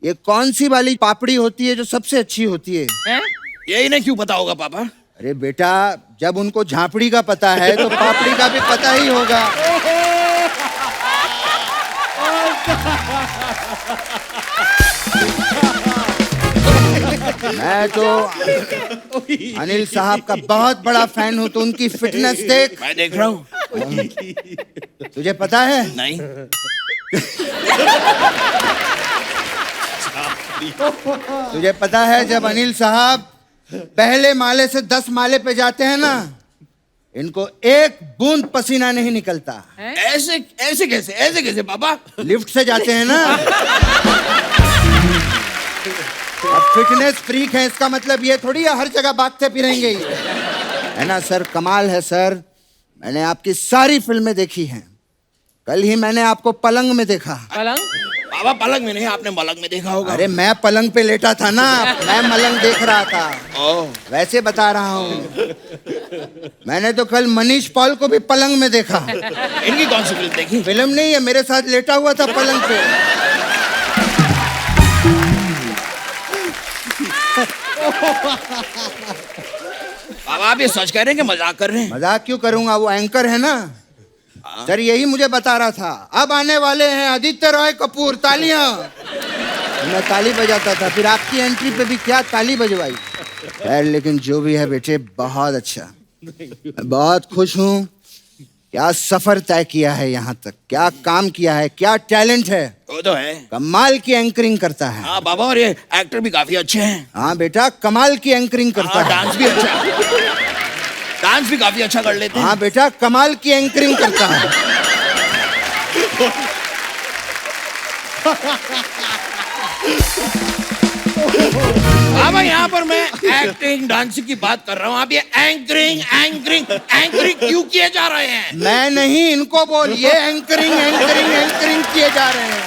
ये कौन सी वाली पापड़ी होती है जो सबसे अच्छी होती है? ये इन्हें क्यों पता होगा पापा? अरे बेटा, जब उनको झांपड़ी का पता है तो पापड़ी का भी पता ही होगा। मैं तो अनिल साहब का बहुत बड़ा फैन हूँ, तो उनकी फिटनेस देख। मैं देख रहा हूँ। तुझे पता है? नहीं। तुझे पता है जब अनिल साहब पहले माले से 10 माले पे जाते हैं ना, इनको एक बूंद पसीना नहीं निकलता। ऐसे ऐसे कैसे पापा? लिफ्ट से जाते हैं ना। अब फिटनेस फ्रीक है, इसका मतलब ये थोड़ी है हर जगह भागते फिरेंगे ये, है ना सर? कमाल है सर। मैंने आपकी सारी फिल्में देखी हैं। कल ही मैंने आपको पलंग में देखा। पलंग? पापा पलंग में नहीं, आपने मलंग में देखा होगा। अरे मैं पलंग पे लेटा था ना, मैं मलंग देख रहा था। वैसे बता रहा हूँ। मैंने तो कल मनीष पॉल को भी पलंग में देखा। इनकी कौन सी फिल्म देखी? फिल्म नहीं है, मेरे साथ लेटा हुआ था पलंग पे। अब आप ये सच कह रहे हैं कि मजाक कर रहे हैं? मजाक क्यों करूंगा, वो एंकर है ना सर, यही मुझे बता रहा था। अब आने वाले हैं आदित्य रॉय कपूर, तालियां। मैं ताली बजाता था, फिर आपकी एंट्री पे भी क्या ताली बजवाई। खैर, लेकिन जो भी है बेटे, बहुत अच्छा, मैं बहुत खुश हूँ। क्या सफर तय किया है यहाँ तक, क्या काम किया है, क्या टैलेंट है। वो तो है, कमाल की एंकरिंग करता है। हाँ बाबा, और ये एक्टर भी काफी अच्छे हैं। हाँ बेटा, कमाल की एंकरिंग करता है। डांस भी अच्छा, डांस भी काफी अच्छा कर लेते हैं। हाँ बेटा, कमाल की एंकरिंग करता है। बाबा, यहाँ पर मैं एक्टिंग डांसिंग की बात कर रहा हूँ, आप ये एंकरिंग एंकरिंग एंकरिंग क्यों किए जा रहे हैं? मैं नहीं, इनको बोल, ये एंकरिंग एंकरिंग एंकरिंग किए जा रहे हैं।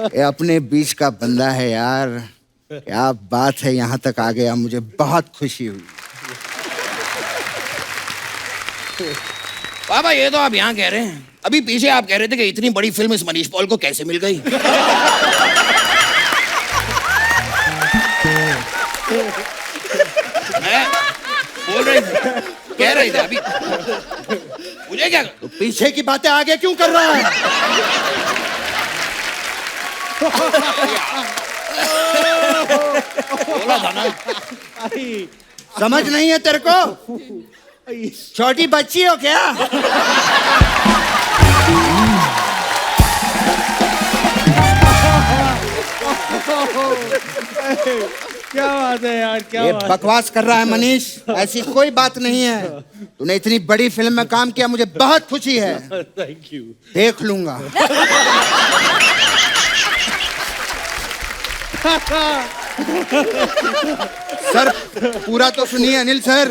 ये अपने बीच का बंदा है यार, क्या बात है, यहाँ तक आ गया, मुझे बहुत खुशी हुई। बाबा, ये तो आप यहाँ कह रहे हैं, अभी पीछे आप कह रहे थे कि इतनी बड़ी फिल्म इस मनीष पॉल को कैसे मिल गई। मैं बोल रही कह रही थी अभी, मुझे क्या तो पीछे की बातें आगे क्यों कर रहा है? बोला था ना। समझ नहीं है तेरे को? छोटी बच्ची हो क्या? क्या बात है यार, क्या ये बात है। बकवास कर रहा है मनीष, ऐसी कोई बात नहीं है। तूने इतनी बड़ी फिल्म में काम किया, मुझे बहुत खुशी है। Thank you. देख लूंगा। सर, पूरा तो सुनिए अनिल सर।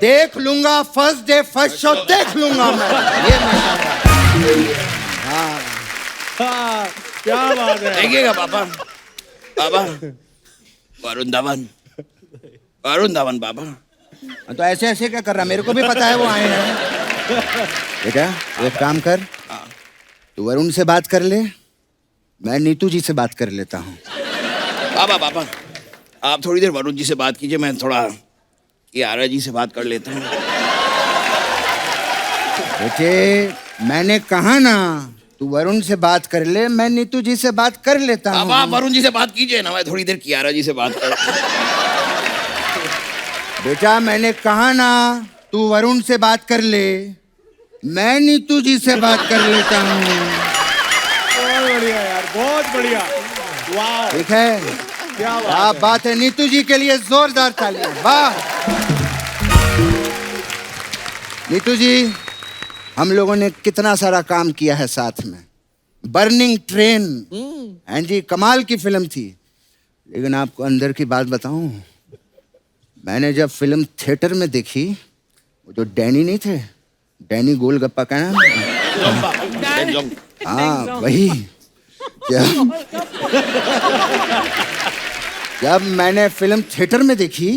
देख लूंगा, फर्स्ट डे फर्स्ट शो देख लूंगा मैं। ये मैं हाँ, क्या बात है। देखिएगा पापा, बाबा, वरुण धवन, वरुण धवन बाबा। तो ऐसे ऐसे क्या कर रहा, मेरे को भी पता है वो आए हैं। बेटा, एक काम कर, तू वरुण से बात कर ले, मैं नीतू जी से बात कर लेता हूँ। बाबा बाबा, आप थोड़ी देर वरुण जी से बात कीजिए, मैं थोड़ा कियारा जी से बात कर लेता हूँ। बेटे, मैंने कहा ना, तू वरुण से बात कर ले, मैं नीतू जी से बात कर लेता हूँ। बाबा, आप वरुण जी से बात कीजिए ना, मैं थोड़ी देर कियारा जी से बात कर। बेटा, मैंने कहा ना, तू वरुण से बात कर ले, मैं नीतू जी से बात कर लेता हूँ। बहुत बढ़िया यार, बहुत बढ़िया। वाह, ठीक है, क्या बात है। नीतू जी के लिए जोरदार तालियां। वाह नीतू जी, हम लोगों ने कितना सारा काम किया है साथ में। बर्निंग ट्रेन, हैं जी, कमाल की फिल्म थी। लेकिन आपको अंदर की बात बताऊं, मैंने जब फिल्म थिएटर में देखी, वो जो डैनी नहीं थे, डैनी गोलगप्पा का नाम, हाँ वही, जब मैंने फिल्म थिएटर में देखी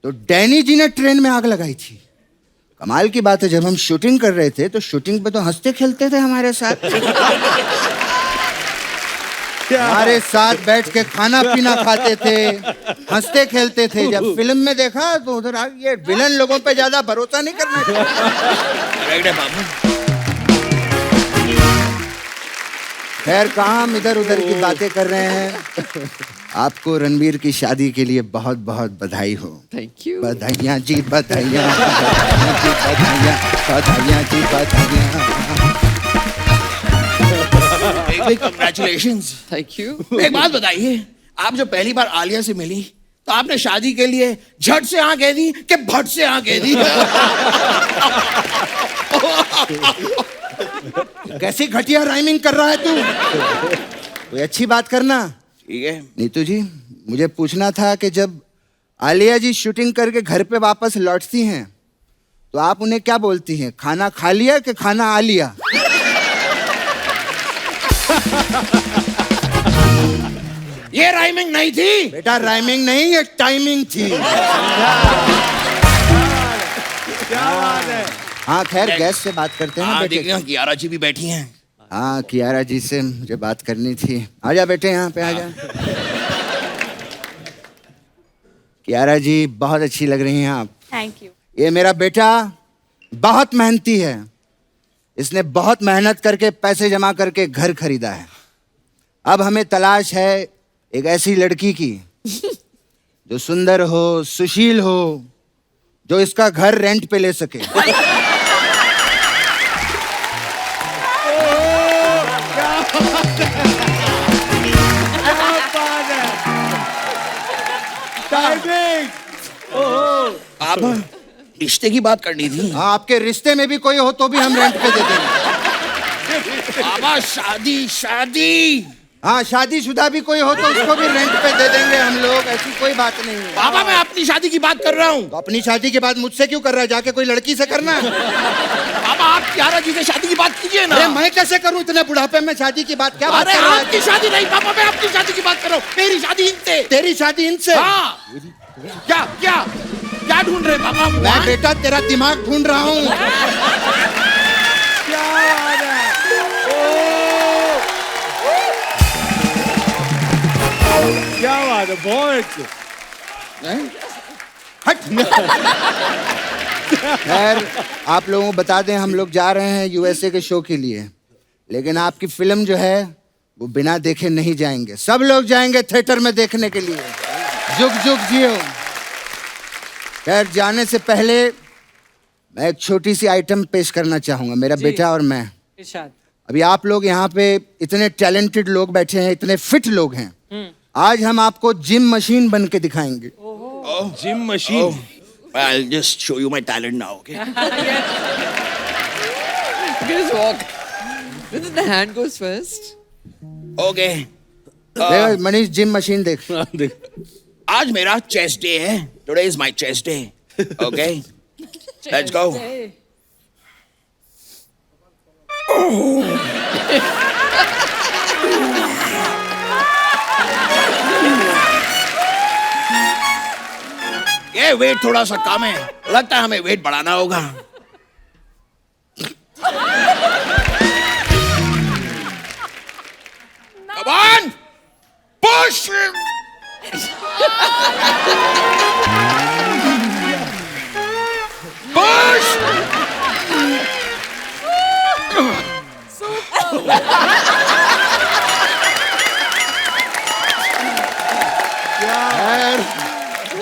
तो डैनी जी ने ट्रेन में आग लगाई थी। कमाल की बात है, जब हम शूटिंग कर रहे थे तो शूटिंग पे तो हंसते खेलते थे हमारे साथ। हमारे साथ बैठ के खाना पीना खाते थे, हंसते खेलते थे। जब फिल्म में देखा तो उधर ये विलन लोगों पे ज्यादा भरोसा नहीं करना चाहिए। खैर, कहाँ हम इधर उधर की बातें कर रहे हैं। आपको रणबीर की शादी के लिए बहुत बहुत बधाई हो। Thank you. बधाइयाँ जी, बधाइयाँ, बधाइयाँ, बधाइयाँ जी, बधाइयाँ। कंग्रेचुलेशंस। Thank you. एक बात बताइए, आप जब पहली बार आलिया से मिली तो आपने शादी के लिए झट से हाँ कह दी कि भट से हाँ कह दी? कैसी घटिया राइमिंग कर रहा है तू? कोई अच्छी बात करना। ठीक है नीतू जी, मुझे पूछना था कि जब आलिया जी शूटिंग करके घर पे वापस लौटती हैं तो आप उन्हें क्या बोलती हैं? खाना खा लिया कि खाना आ लिया? ये राइमिंग नहीं थी बेटा, राइमिंग नहीं, ये टाइमिंग थी। क्या बात है। हाँ खैर, गेस्ट से बात करते हैं ना हाँ बेटे। देखिए कियारा जी भी बैठी हैं। हाँ कियारा जी से मुझे बात करनी थी। आजा बेटे, यहाँ पे आजा। कियारा जी बहुत अच्छी लग रही हैं आप। Thank you. ये मेरा बेटा बहुत मेहनती है। इसने बहुत मेहनत करके पैसे जमा करके घर खरीदा है। अब हमें तलाश है एक ऐसी लड़की की जो सुंदर हो, सुशील हो, जो इसका घर रेंट पे ले सके। आप रिश्ते की बात करनी थी। हाँ, आपके रिश्ते में भी कोई हो तो भी हम रेंट पे दे देंगे। बाबा शादी शादी। हाँ, शादीशुदा भी कोई हो तो उसको भी रेंट पे दे देंगे हम लोग, ऐसी कोई बात नहीं है। बाबा मैं अपनी शादी की बात कर रहा हूँ। तो अपनी शादी के बाद मुझसे क्यों कर रहा है? जाके कोई लड़की से करना। बाबा आप कियारा जी से शादी की बात कीजिए ना। अरे मैं कैसे करूँ इतने बुढ़ापे में शादी की बात? क्या बात अरे कर रहा है? आपकी शादी नहीं बाबा, मैं अपनी शादी की बात कर रहा हूँ। मेरी शादी इनसे। तेरी शादी इनसे? हाँ। क्या क्या क्या ढूंढ रहे बाबा? मैं बेटा तेरा दिमाग ढूंढ रहा हूँ। क्या बात है। क्या बात है, बहुत। खैर आप लोगों को बता दें, हम लोग जा रहे हैं यूएसए के शो के लिए, लेकिन आपकी फिल्म जो है वो बिना देखे नहीं जाएंगे। सब लोग जाएंगे थिएटर में देखने के लिए। जुग जुग जियो। खैर जाने से पहले मैं एक छोटी सी आइटम पेश करना चाहूंगा, मेरा बेटा और मैं। इरशाद। अभी आप लोग यहाँ पे इतने टैलेंटेड लोग बैठे हैं, इतने फिट लोग हैं। आज हम आपको जिम मशीन बन के दिखाएंगे। Gym machine. I'll just show you my talent now, okay? You can just walk. Then the hand goes first. Okay. देख मनीष, जिम मशीन देख। देख। आज मेरा चेस्ट डे है। Today is my chest day. Okay? Let's go. ये wait थोड़ा सा कम है, लगता है हमें वेट बढ़ाना होगा। Come on! Push! Push!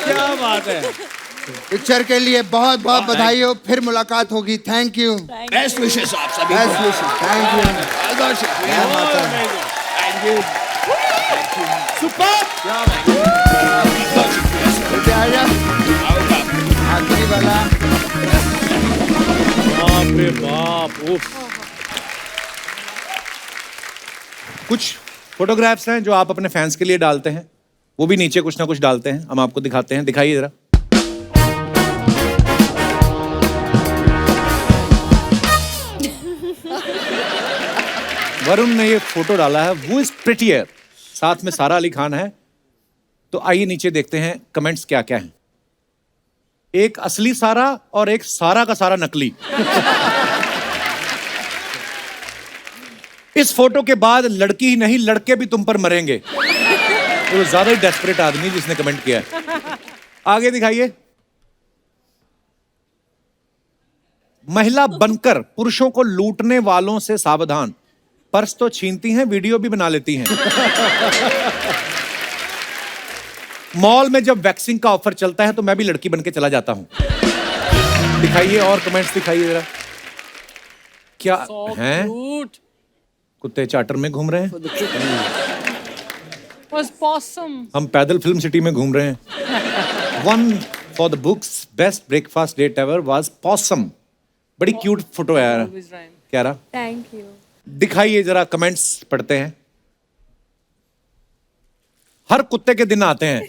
क्या बात है। पिक्चर के लिए बहुत बहुत बधाई हो। फिर मुलाकात होगी। Thank you. बेस्ट विशेस आप सभी बेस्ट को। विशेस। Thank you. बहुत शुक्रिया। Thank you. सुपर। बेटे आजा। आखिरी वाला। बाप रे बाप। उफ। कुछ फोटोग्राफ्स हैं जो आप अपने फैंस के लिए डालते हैं, वो भी नीचे कुछ ना कुछ डालते हैं, हम आपको दिखाते हैं। दिखाइए जरा। वरुण ने ये फोटो डाला है, वो इज प्रिटियर, साथ में सारा अली खान है। तो आइए नीचे देखते हैं कमेंट्स क्या क्या हैं। एक असली सारा और एक सारा का सारा नकली। इस फोटो के बाद लड़की ही नहीं लड़के भी तुम पर मरेंगे। तो ज्यादा ही डेस्परेट आदमी जिसने कमेंट किया है। आगे दिखाइए। महिला बनकर पुरुषों को लूटने वालों से सावधान, पर्स तो छीनती हैं, वीडियो भी बना लेती हैं। मॉल में जब वैक्सिंग का ऑफर चलता है तो मैं भी लड़की बन के चला जाता हूं। दिखाइए और कमेंट्स दिखाइए जरा। क्या हैं? कुत्ते चार्टर में घूम रहे हैं। Was possum. हम पैदल फिल्म सिटी में घूम रहे हैं। One for the books best breakfast date ever was awesome. बड़ी क्यूट फोटो है यार। क्या रहा? Thank you. दिखाइए जरा, कमेंट्स पढ़ते हैं। हर कुत्ते के दिन आते हैं।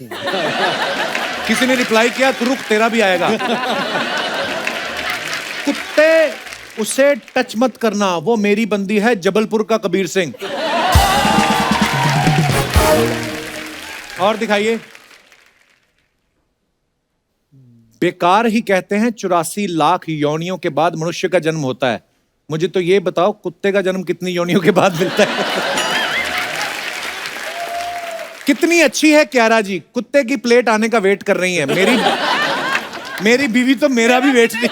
किसी ने रिप्लाई किया, तू रुक तेरा भी आएगा। कुत्ते उसे टच मत करना, वो मेरी बंदी है, जबलपुर का कबीर सिंह। और दिखाइए। बेकार ही कहते हैं 84 लाख योनियों के बाद मनुष्य का जन्म होता है। मुझे तो ये बताओ कुत्ते का जन्म कितनी योनियों के बाद मिलता है? कितनी अच्छी है क्यारा जी, कुत्ते की प्लेट आने का वेट कर रही है। मेरी बीवी तो मेरा भी वेट नहीं।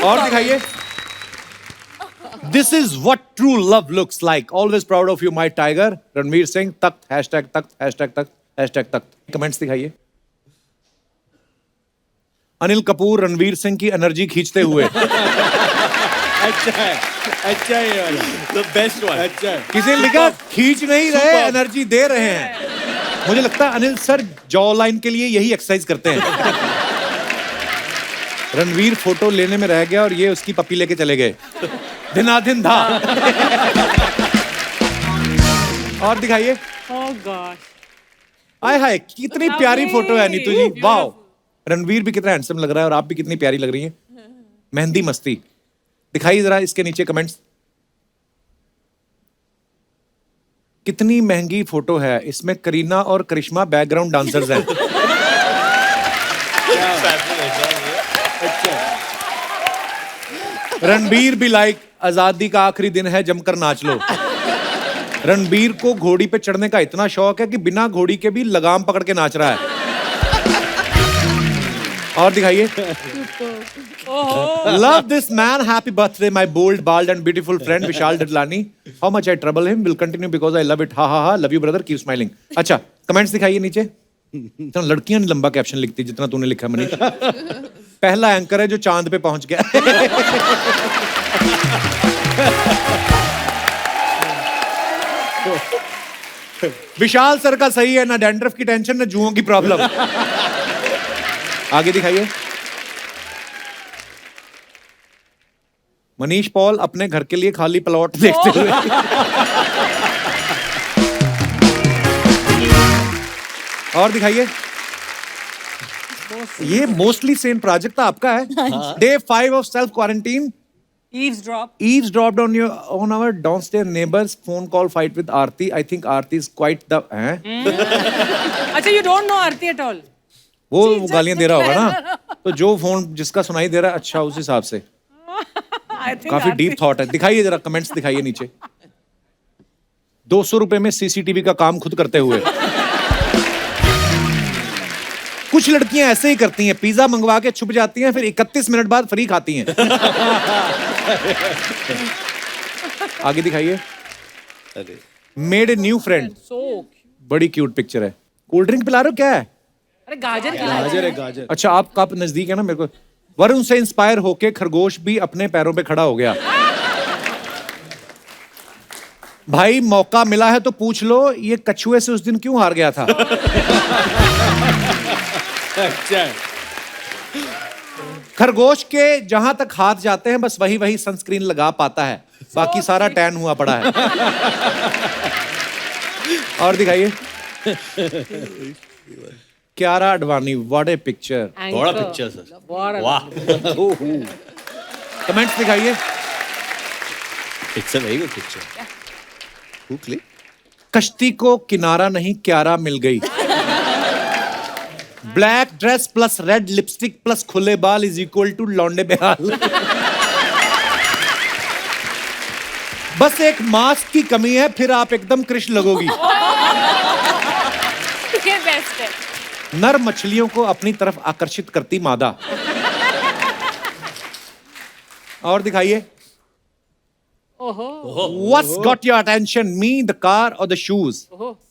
और दिखाइए। This is what true love looks like. Always proud of you, my tiger. Ranveer Singh Takht #Takht #Takht comments दिखाइए। अनिल कपूर रणवीर सिंह की एनर्जी खींचते हुए। अच्छा है ये वाला, द बेस्ट वन। अच्छा है। किसी ने लिखा खींच नहीं रहे, एनर्जी दे रहे हैं। मुझे लगता है अनिल सर जॉ लाइन के लिए यही एक्सरसाइज करते हैं। रणवीर फोटो लेने में रह गया और ये उसकी पप्पी लेके चले गए। दिनादिन था। और दिखाइए। Oh gosh. आय हाय कितनी प्यारी फोटो है नीतू जी, वाओ। रणवीर भी कितना हैंडसम लग रहा है और आप भी कितनी प्यारी लग रही हैं। मेहंदी मस्ती। दिखाइए जरा इसके नीचे कमेंट्स। कितनी महंगी फोटो है, इसमें करीना और करिश्मा बैकग्राउंड डांसर्स हैं। रणबीर भी लाइक आजादी का आखिरी दिन है जमकर नाच लो। रणबीर को घोड़ी पे चढ़ने का इतना शौक है कि बिना घोड़ी के भी लगाम पकड़ के नाच रहा है। और दिखाइए। Love this man. Happy birthday, my bold, bald and beautiful friend Vishal Dadlani. How much I trouble him will continue because I love it. Ha ha ha. Love you brother. Keep smiling. अच्छा, comments दिखाइए नीचे। इतना लड़कियां नहीं लंबा caption लिखती जितना तूने लिखा मनीष। पहला एंकर है जो चांद पे पहुंच गया। विशाल सर का सही है, ना डैंड्रफ की टेंशन ना जुओं की प्रॉब्लम। आगे दिखाइए। मनीष पॉल अपने घर के लिए खाली प्लॉट देखते हुए। और दिखाइए। ये मोस्टली सेन प्रोजेक्ट था आपका है। Day 5 of self quarantine. Eavesdropped on our downstairs neighbor's phone call fight with Aarti. I think Aarti is quite the अच्छा, you don't know Aarti at all. वो गालियां दे रहा होगा ना, तो जो फोन जिसका सुनाई दे रहा है, अच्छा उस हिसाब से। I think काफी डीप थॉट है। दिखाइए जरा कमेंट्स दिखाइए नीचे। 200 रुपए में सीसीटीवी का काम खुद करते हुए। कुछ लड़कियां ऐसे ही करती हैं, पिज्जा मंगवा के छुप जाती हैं, फिर 31 मिनट बाद फ्री खाती हैं। आगे दिखाइए। Made a new friend. बड़ी क्यूट पिक्चर है। कोल्ड ड्रिंक पिला रहे हो क्या है? अरे गाजर है गाजर। अच्छा आप नजदीक है ना मेरे को। वरुण से इंस्पायर होके खरगोश भी अपने पैरों पे खड़ा हो गया। भाई मौका मिला है तो पूछ लो, ये कछुए से उस दिन क्यों हार गया था? अच्छा है। खरगोश के जहां तक हाथ जाते हैं बस वही सनस्क्रीन लगा पाता है, बाकी सारा टैन हुआ पड़ा है। और दिखाइए। क्यारा अडवाणी, व्हाट ए पिक्चर। बड़ा पिक्चर सर, वाह। कमेंट्स दिखाइए। Picture very good picture. कश्ती को किनारा नहीं क्यारा मिल गई। Black dress plus red lipstick plus खुले बाल इज इक्वल टू लौंडे बेहाल। बस एक मास्क की कमी है, फिर आप एकदम कृष्ण लगोगी। ये बेस्ट है। नर मछलियों को अपनी तरफ आकर्षित करती मादा। और दिखाइए। What's got your attention? Me, the car or the shoes?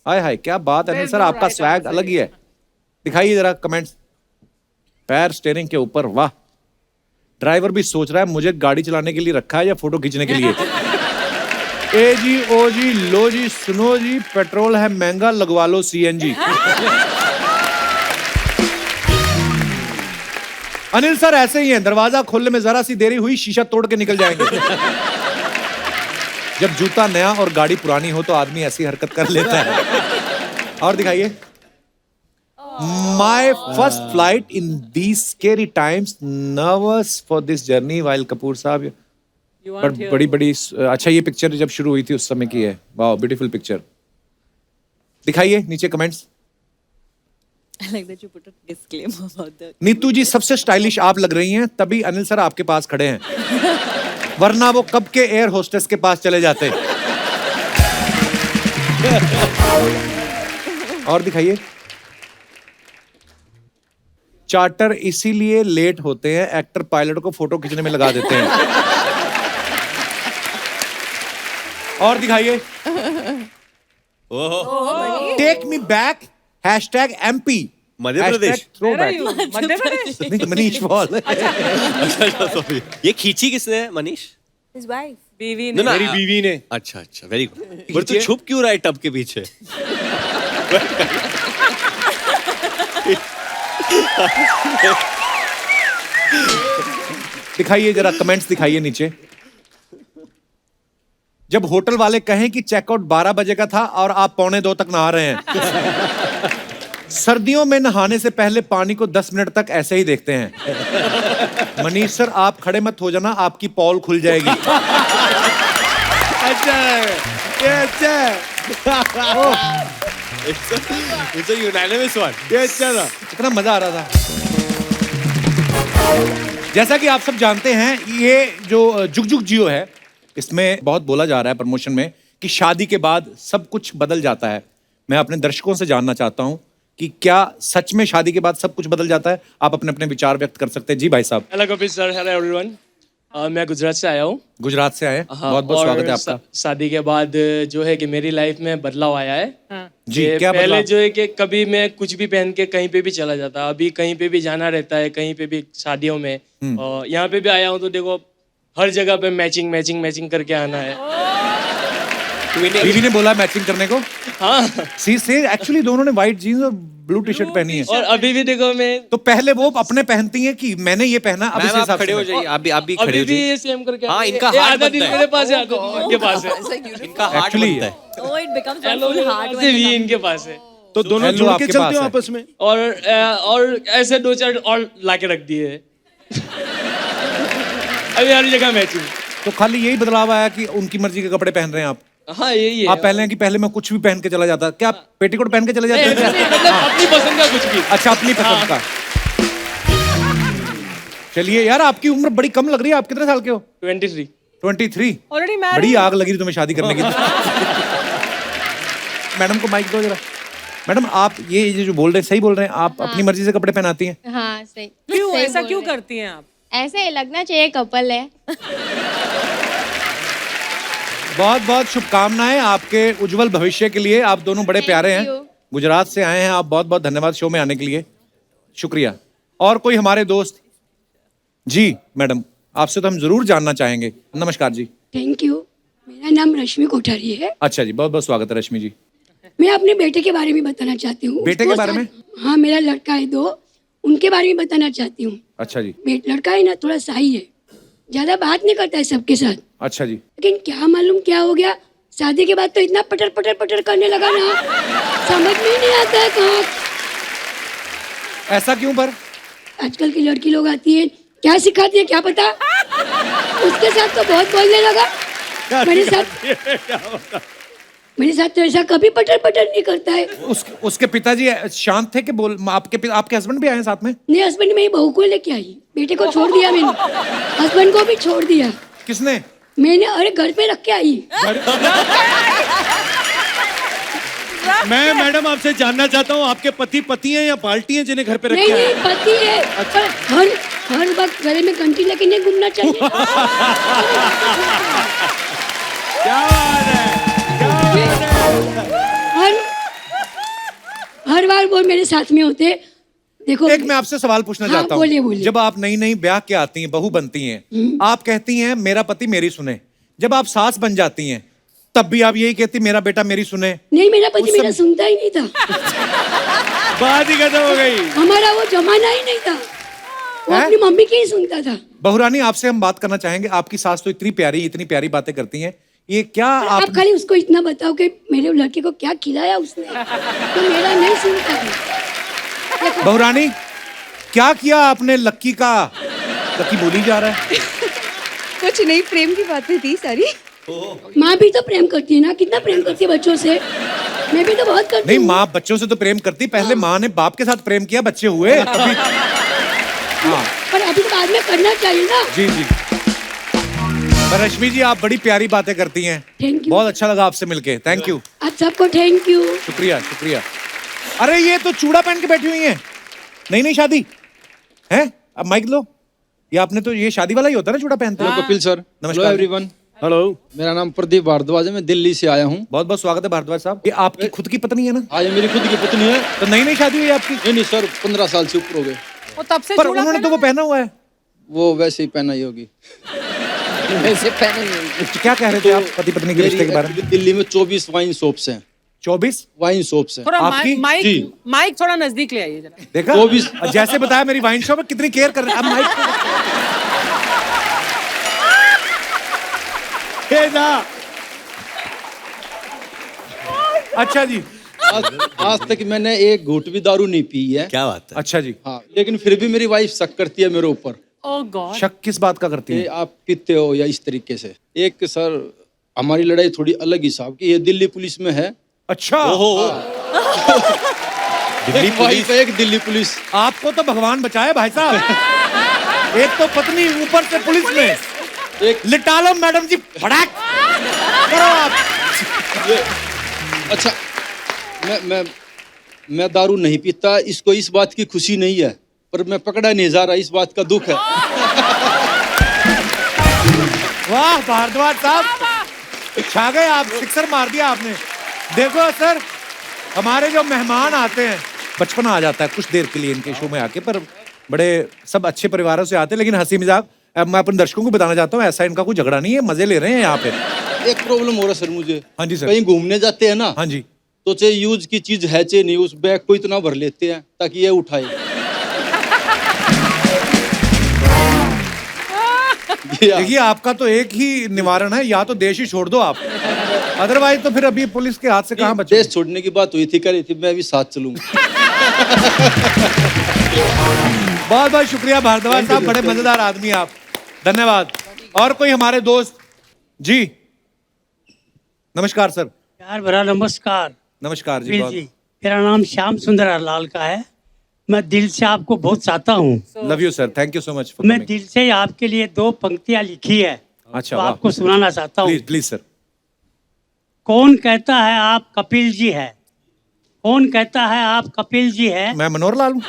हाय हाय क्या बात है सर, आपका स्वैग अलग ही है। दिखाइए जरा कमेंट्स। पैर स्टीयरिंग के ऊपर, वाह। ड्राइवर भी सोच रहा है मुझे गाड़ी चलाने के लिए रखा है या फोटो खींचने के लिए। ए जी ओ जी लो जी सुनो जी, पेट्रोल है महंगा, लगवा लो सीएनजी। अनिल सर ऐसे ही हैं, दरवाजा खोलने में जरा सी देरी हुई शीशा तोड़ के निकल जाएंगे। जब जूता नया और गाड़ी पुरानी हो तो आदमी ऐसी हरकत कर लेता है। और दिखाइए। My first flight in these scary times, nervous for this journey while Kapoor साहब। You but weren't here. बड़ी बड़ी अच्छा, ये पिक्चर जब शुरू हुई थी उस समय की है। वाह, ब्यूटीफुल पिक्चर। दिखाइए नीचे comments. I like that you put a disclaimer about that. Neetu ji सबसे स्टाइलिश आप लग रही हैं, तभी अनिल सर आपके पास खड़े हैं, वरना वो कब के एयर होस्टेस के पास चले जाते। और दिखाइए। चार्टर इसीलिए लेट होते हैं, एक्टर पायलट को फोटो खींचने में लगा देते हैं। और दिखाइए। Take me back #MP Madhya Pradesh. Where are you? Madhya Pradesh? Manish Paul. ये खींची किसने है, मनीष? His wife. बीवी No, ने। no, मेरी बीवी ने। अच्छा अच्छा, वेरी गुड। पर तू छुप क्यों रहा है टब के पीछे? दिखाइए जरा कमेंट्स दिखाइए नीचे। जब होटल वाले कहें कि चेकआउट 12 बजे का था और आप 1:45 तक नहा रहे हैं। सर्दियों में नहाने से पहले पानी को 10 मिनट तक ऐसे ही देखते हैं। मनीष सर आप खड़े मत हो जाना, आपकी पॉल खुल जाएगी। अच्छा है, ये अच्छा है। It's a unanimous one. ये अच्छा था। कितना मजा आ रहा था। जैसा कि आप सब जानते हैं, ये जो जुग जुग जियो है, इसमें बहुत बोला जा रहा है प्रमोशन में कि शादी के बाद सब कुछ बदल जाता है। मैं अपने दर्शकों से जानना चाहता हूं कि क्या सच में शादी के बाद सब कुछ बदल जाता है? आप अपने अपने विचार व्यक्त कर सकते हैं। जी भाई साहब। Hello Kapil sir, hello everyone. मैं गुजरात से आया हूँ। गुजरात से आए, बहुत बहुत और स्वागत है आपका। शादी के बाद जो है कि मेरी लाइफ में बदलाव आया है। जी, कि क्या पहले बदलाव? जो है कि कभी मैं कुछ भी पहन के कहीं पे भी चला जाता, अभी कहीं पे भी जाना रहता है, कहीं पे भी शादियों में। और यहाँ पे भी आया हूँ तो देखो हर जगह पे मैचिंग मैचिंग मैचिंग करके आना है। बीवी ने बोला मैचिंग करने को। हाँ सी से एक्चुअली दोनों ने व्हाइट जीन्स और ब्लू टी शर्ट पहनी है। और अभी भी देखो मैं तो पहले वो अपने पहनती हैं कि मैंने ये पहना, अब इस हिसाब खड़े हो से जाइए, आप भी खड़े अभी हो भी जाइए। ये सेम करके हाँ, इनका ये हार्ट आधा दिन बनता है। मेरे पास है, आधा दिन इनके पास है। इनका हार्ट Actually, बनता है। Oh, it becomes one hello full heart when भी they come. इनके पास है। तो दोनों हेलो जुड़ के आपके चलते पास हो है। आपस में। और ऐसे 2-4 और लाके रख दिए। अभी हर जगह मैचिंग। तो खाली यही बदलाव आया कि उनकी मर्जी के कपड़े पहन रहे हैं आप। हाँ यही है। आप पहले हैं कि पहले मैं कुछ भी पहन के चला जाता, क्या आप पेटीकोट पहन के चले जाते हैं? मतलब अपनी पसंद का कुछ भी। अच्छा, अपनी पसंद का। चलिए यार, आपकी उम्र बड़ी कम लग रही है। आप कितने साल के हो? 23। 23। Already married? बड़ी आग लगी थी तुम्हें शादी करने की। मैडम को माइक दो जरा। मैडम आप ये जो बोल रहे हैं सही बोल रहे हैं? आप अपनी मर्जी से कपड़े पहनाती हैं? हाँ सही। क्यों सही ऐसा बोल क्यों रहे हैं। करती हैं आप? ऐसे लगना चाहिए कपल है। बहुत बहुत शुभकामनाएं आपके उज्जवल भविष्य के लिए। आप दोनों बड़े प्यारे हैं। you. गुजरात से आए हैं आप, बहुत बहुत धन्यवाद शो में आने के लिए। शुक्रिया। और कोई हमारे दोस्त? जी मैडम, आपसे तो हम जरूर जानना चाहेंगे। नमस्कार जी। Thank you. मेरा नाम रश्मि कोठारी है। अच्छा जी, बहुत बहुत स्वागत है रश्मि जी। मैं अपने बेटे के बारे में बताना चाहती हूँ। बेटे के बारे में? हाँ, मेरा लड़का है 2, उनके बारे में बताना चाहती हूँ। अच्छा जी। लड़का है ना, थोड़ा शाही है, ज्यादा बात नहीं करता है सबके साथ। अच्छा जी। लेकिन क्या मालूम क्या हो गया, शादी के बाद तो इतना पटर पटर पटर करने लगा ना, समझ में ही नहीं आता है कहाँ। ऐसा क्यों पर? आजकल की लड़की लोग आती है, क्या सिखाती है क्या पता। उसके साथ तो बहुत बोलने लगा। मेरे साथ तो ऐसा कभी पटर पटर नहीं करता है। उसके पिताजी शांत थे कि बोल आपके हस्बैंड भी आए साथ में? नहीं, हस्बैंड मेरी बहू को लेके आई, बेटे को छोड़ दिया मैंने, हस्बैंड को भी छोड़ दिया। किसने? मैंने, अरे घर पे रख के आई। मैं मैडम आपसे जानना चाहता हूँ, आपके पति हैं या बाल्टी हैं जिन्हें घर पे रखे नहीं हैं? नहीं, पति है। पर हर वक्त गले में घंटी लेके नहीं घूमना चाहिए। क्या बात है, क्या बात है। हर बार वो मेरे साथ में होते। देखो, एक मैं आपसे सवाल पूछना हाँ, चाहता बोलिए, हूँ। बोलिए। जब आप नई नई ब्याह के आती हैं, बहू बनती हैं, आप कहती हैं मेरा पति मेरी सुने। जब आप सास बन जाती हैं तब भी आप यही कहती मेरा बेटा मेरी सुने। नहीं, मेरा पति मेरा सुनता ही नहीं था। बात ही खत्म हो गई। हमारा वो जमाना ही नहीं था, वो अपनी मम्मी की ही सुनता था। बहुरानी, आपसे हम बात करना चाहेंगे। आपकी सास तो इतनी प्यारी बातें करती हैं, ये क्या आप खाली उसको इतना बताओ कि मेरे लड़के को क्या खिलाया उसने, तो मेरा नहीं सुनता है। बहुरानी, क्या किया आपने लक्की का? लक्की बोली जा रहा है। कुछ नहीं, प्रेम की बातें थी सारी। माँ भी तो प्रेम करती है ना, कितना प्रेम करती है बच्चों से। मैं भी तो बहुत करती नहीं, हूँ। माँ बच्चों से तो प्रेम करती, पहले माँ ने बाप के साथ प्रेम किया, बच्चे हुए अभी। हाँ पर अभी तो बाद में करना चाहिए ना। जी जी। पर रश्मि जी, आप बड़ी प्यारी बातें करती हैं। Thank you. बहुत अच्छा लगा आपसे मिलके, थैंक यू। आप सबको थैंक यू। शुक्रिया शुक्रिया। अरे ये तो चूड़ा पहन के बैठी हुई हैं, नई नई शादी है। अब माइक लो, ये आपने तो, ये शादी वाला ही होता है ना चूड़ा पहनते। Hello Kapil sir. नमस्कार एवरीवन। हेलो, मेरा नाम प्रदीप भारद्वाज है, मैं दिल्ली से आया हूँ। बहुत बहुत स्वागत है भारद्वाज साहब। ये आपकी खुद की पत्नी है ना? हाँ, ये मेरी खुद की पत्नी है। तो नई नई शादी हुई है आपकी? नहीं सर, 15 साल से ऊपर हो गए। वो तब से पर उन्होंने तो वो पहना हुआ है। वो वैसे ही पहना ही होगी। वैसे पहने ही होगी। तो क्या कह रहे थे आप पति पत्नी के रिश्ते के बारे में? दिल्ली में 24 वाइन शॉप्स हैं। 24 वाइन शॉप्स हैं। थोड़ा आपकी? माइक थोड़ा नजदीक ले आइए जरा। देखा? 24 जैसे बताया मेरी वाइन शॉप है, कितनी केयर कर रहे हैं। अब माइक अच्छा जी। आज तक मैंने एक घूंट भी दारू नहीं पी है। क्या बात है। अच्छा जी। हाँ, लेकिन फिर भी मेरी वाइफ शक करती है मेरे ऊपर। ओह गॉड। शक किस बात का करती कि है? आप पीते हो या इस तरीके से। एक सर, हमारी लड़ाई थोड़ी अलग हिसाब की, ये दिल्ली पुलिस में है। अच्छा। एक वाइफ है, एक दिल्ली पुलिस। आपको तो भगवान बचाए भाई साहब। एक तो पत्नी, ऊपर से पुलिस में। एक लिटा लो मैडम जी, फटाक करो आप। अच्छा, मैं दारू नहीं पीता, इसको इस बात की खुशी नहीं है, पर मैं पकड़ा नहीं जा रहा, इस बात का दुख है। वाह भारद्वाज साहब, छा गए आप, सिक्सर मार दिया आपने। देखो सर, हमारे जो मेहमान आते हैं, बचपना आ जाता है कुछ देर के लिए इनके शो में आके, पर बड़े सब अच्छे परिवारों से आते हैं, लेकिन हंसी मजाक। अब मैं अपने दर्शकों को बताना चाहता हूँ, ऐसा इनका कोई झगड़ा नहीं है, मजे ले रहे हैं यहाँ पे। एक प्रॉब्लम हो रहा सर मुझे। हाँ जी सर। कहीं घूमने जाते हैं ना। हाँ जी। तो चाहे यूज की चीज है चाहे नहीं, उस बैग को इतना भर लेते हैं ताकि ये उठाए। देखिए, आपका तो एक ही निवारण है, या तो देश ही छोड़ दो आप, अदरवाइज तो फिर अभी पुलिस के हाथ से कहाँ बचे। देश छोड़ने की बात हुई थी, कह रही थी मैं भी साथ चलूंगा। बहुत बहुत शुक्रिया भारद्वाज साहब, बड़े मजेदार आदमी हैं आप, धन्यवाद। और कोई हमारे दोस्त जी? नमस्कार सर। यार बड़ा नमस्कार। नमस्कार जी। जी, मेरा नाम श्याम सुंदर लाल का है। मैं दिल से आपको बहुत चाहता हूँ। Love you sir, thank you so much. मैं दिल से आपके लिए 2 पंक्तियां लिखी है। अच्छा, तो आपको सुनाना चाहता हूँ। Please please sir. कौन कहता है आप कपिल जी है? कौन कहता है आप कपिल जी है? मैं मनोहर लाल हूँ।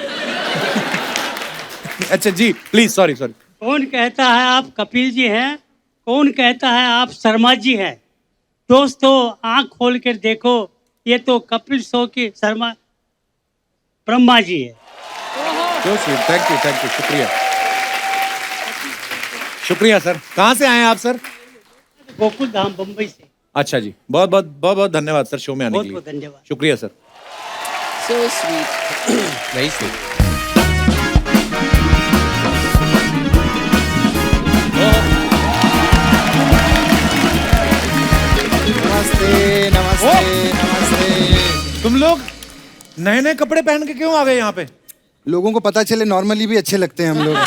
अच्छा जी, प्लीज, सॉरी सॉरी। कौन कहता है आप कपिल जी हैं? कौन कहता है आप शर्मा जी हैं? दोस्तों आंख खोल कर देखो, ये तो कपिल शो के शर्मा ब्रह्मा जी है। थैंक यू, शुक्रिया शुक्रिया सर। कहाँ से आए हैं आप सर? गोकुल धाम बम्बई से। अच्छा जी, बहुत बहुत बहुत बहुत धन्यवाद सर शो में आने के लिए। बहुत धन्यवाद। शुक्रिया sir. So sweet. Very sweet. नमस्ते नमस्ते नमस्ते। तुम लोग नए नए कपड़े पहन के क्यों आ गए यहाँ पे? लोगों को पता चले नॉर्मली भी अच्छे लगते हैं हम लोग।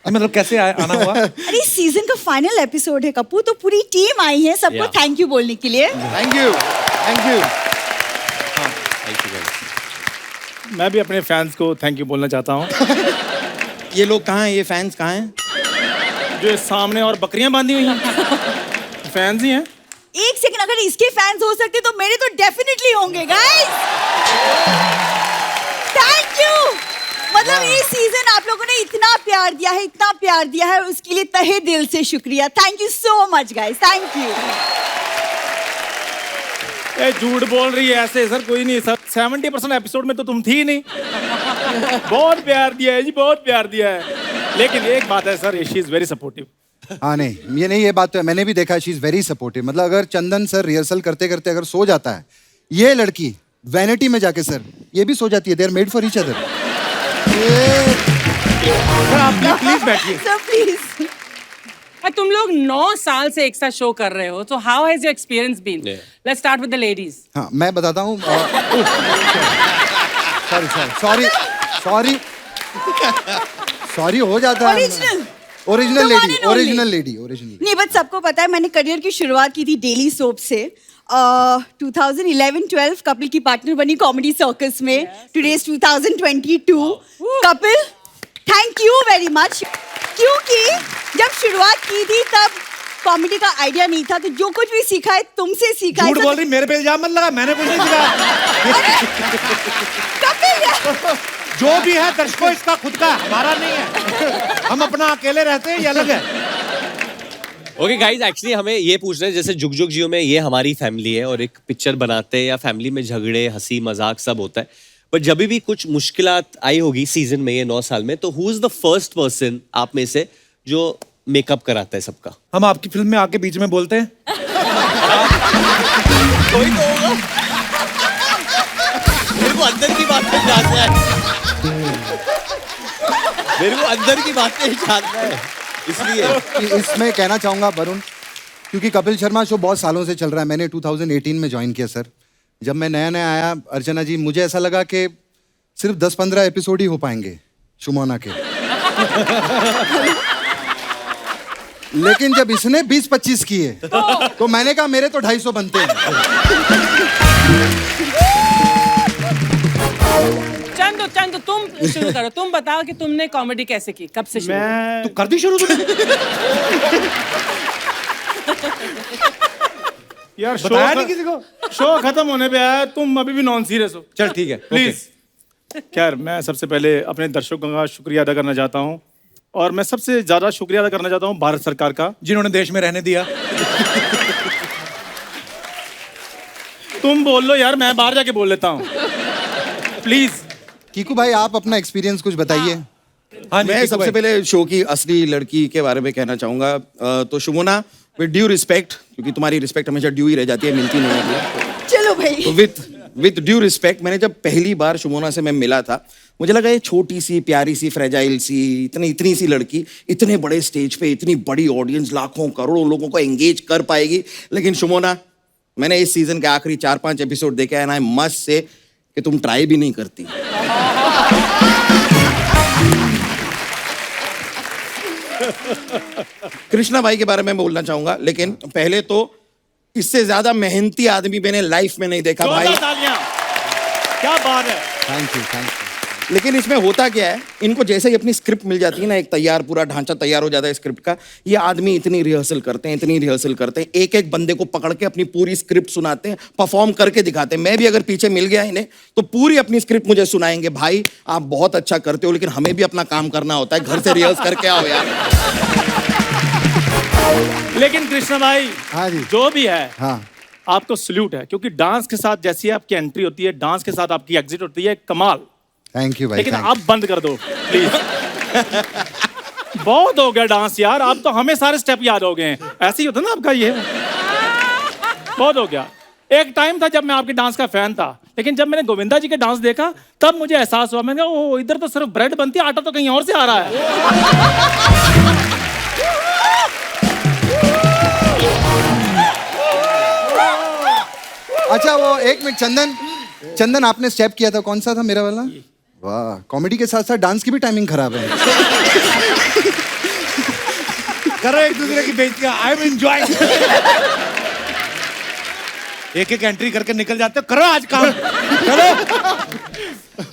मतलब कैसे आना हुआ? अरे सीजन का फाइनल एपिसोड है कपूर, तो पूरी टीम आई है, सबको थैंक यू बोलने के लिए। Thank you thank you. मैं भी अपने फैंस को थैंक यू बोलना चाहता हूँ। ये लोग कहाँ हैं? ये फैंस कहाँ हैं? जो सामने और बकरियां बांधी हुई हैं, फैंस ही हैं। एक सेकंड, अगर इसके फैंस हो सकते तो मेरे तो डेफिनेटली होंगे गाइस। Thank you. मतलब ये सीजन आप लोगों ने इतना प्यार दिया है, इतना प्यार दिया है, उसके लिए तहे दिल से शुक्रिया। Thank you so much guys, thank you. ए, झूठ बोल रही है ऐसे सर, कोई नहीं सर। 70% एपिसोड में तो तुम थी नहीं। बहुत प्यार दिया है जी, बहुत प्यार दिया है। लेकिन एक बात है sir, she is very supportive. हाँ नहीं, ये नहीं, ये बात तो है, मैंने भी देखा, शी इज वेरी सपोर्टिव। मतलब अगर चंदन सर रिहर्सल करते करते अगर सो जाता है, ये लड़की वैनिटी में जाके सर ये भी सो जाती है। They are made for each other. आप प्लीज बैठिए सर, प्लीज। तुम लोग 9 साल से एक साथ शो कर रहे हो, तो how has your experience been? Let's start with the ladies. हाँ, मैं बताता हूँ। Sorry sorry sorry sorry sorry हो जाता है। Original The one lady, and only. Original lady, original. नहीं बट सबको पता है मैंने करियर की शुरुआत की थी डेली सोप से 2011-12 कपिल की पार्टनर बनी कॉमेडी सर्कस में। Today's 2022 Kapil thank you very much, क्योंकि जब शुरुआत की थी तब कॉमेडी का आइडिया नहीं था, तो जो कुछ भी सीखा है तुमसे सीखा है। झूठ बोल रही, मेरे पे इल्जाम मत लगा, मैंने कुछ नहीं सीखा। कपिल जो भी है दर्शकों इसका खुद का, हमारा नहीं है। हम अपना अकेले रहते हैं, ये अलग है। ओके गाइस, एक्चुअली हमें ये पूछना है, जैसे जुग जुग जियो में ये हमारी फैमिली है और एक पिक्चर बनाते हैं या फैमिली में झगड़े हंसी मजाक सब होता है, पर जब भी कुछ मुश्किलात आई होगी सीजन में ये 9 साल में, तो who is the first person आप में से जो मेकअप कराता है सबका? हम आपकी फिल्म में आके बीच में बोलते हैं। कोई तो होगा। मेरे को अंदर की बातें जानना है, मेरे को अंदर की बातें जानना है, इसलिए इसमें कहना चाहूंगा वरुण, क्योंकि कपिल शर्मा शो बहुत सालों से चल रहा है। मैंने 2018 में ज्वाइन किया सर। जब मैं नया नया आया अर्चना जी, मुझे ऐसा लगा कि सिर्फ 10-15 एपिसोड ही हो पाएंगे शुमोना के। लेकिन जब इसने 20-25 किए तो मैंने कहा मेरे तो 250 बनते हैं। चंदू तुम शुरू करो, तुम बताओ कि तुमने कॉमेडी कैसे की, कब से शुरू? तू कर दी शुरू यार बताया नहीं किसी को। शो खत्म होने पे आया, तुम अभी भी नॉन सीरियस हो। चल ठीक है, प्लीज। खैर, मैं सबसे पहले अपने दर्शकों का शुक्रिया अदा करना चाहता हूँ, और मैं सबसे ज्यादा शुक्रिया अदा करना चाहता हूँ भारत सरकार का, जिन्होंने देश में रहने दिया। तुम बोल लो यार, मैं बाहर जाके बोल लेता हूँ, प्लीज। कीकू भाई, आप अपना एक्सपीरियंस कुछ बताइए। हाँ, मैं सबसे पहले शो की असली लड़की के बारे में कहना चाहूंगा। तो शुमोना, विद ड्यू रिस्पेक्ट, क्योंकि तुम्हारी रिस्पेक्ट हमेशा ड्यू ही रह जाती है, मिलती नहीं है। चलो भाई। तो विद ड्यू रिस्पेक्ट, मैंने जब पहली बार शुमोना से मैं मिला था, मुझे लगा ये छोटी सी प्यारी सी फ्रेजाइल सी इतनी सी लड़की इतने बड़े स्टेज पे इतनी बड़ी ऑडियंस लाखों करोड़ों लोगों को एंगेज कर पाएगी। लेकिन शुमोना, मैंने इस सीजन के आखिरी 4-5 एपिसोड देखे हैं ना, मस्त से कि तुम ट्राई भी नहीं करती। कृष्णा भाई के बारे में बोलना चाहूंगा, लेकिन पहले तो इससे ज्यादा मेहनती आदमी मैंने लाइफ में नहीं देखा भाई। क्या बात है। Thank you. लेकिन इसमें होता क्या है, इनको जैसे ही अपनी स्क्रिप्ट मिल जाती है ना, एक तैयार पूरा ढांचा तैयार हो जाता है स्क्रिप्ट का, ये आदमी इतनी रिहर्सल करते हैं, एक एक बंदे को पकड़ के अपनी पूरी स्क्रिप्ट सुनाते हैं, परफॉर्म करके दिखाते हैं। मैं भी अगर पीछे मिल गया इन्हें तो पूरी अपनी स्क्रिप्ट मुझे सुनाएंगे, भाई आप बहुत अच्छा करते हो, लेकिन हमें भी अपना काम करना होता है, घर से रिहर्स करके आओ यार। लेकिन कृष्णा भाई, हाँ जी, जो भी है, हाँ, आपको सल्यूट है, क्योंकि डांस के साथ जैसी आपकी एंट्री होती है, डांस के साथ आपकी एग्जिट होती है, कमाल। थैंक यू भाई। लेकिन आप बंद कर दो प्लीज। बहुत हो गया डांस यार, आप तो हमें सारे स्टेप याद हो गए हैं। ऐसे ही होता ना आपका, ये बहुत हो गया। एक टाइम था जब मैं आपके डांस का फैन था, लेकिन जब मैंने गोविंदा जी के डांस देखा तब मुझे एहसास हुआ, मैंने कहा ओ, इधर तो सिर्फ ब्रेड बनती है, आटा तो कहीं और से आ रहा है। अच्छा, वो एक मिनट, चंदन आपने स्टेप किया था, कौन सा था मेरा वाला? वाह, कॉमेडी के साथ साथ डांस की भी टाइमिंग खराब है। करो एक दूसरे की बेइज्जती, आई एम एंजॉयिंग। एक एक एंट्री करके निकल जाते हो, करो आज काम, करो।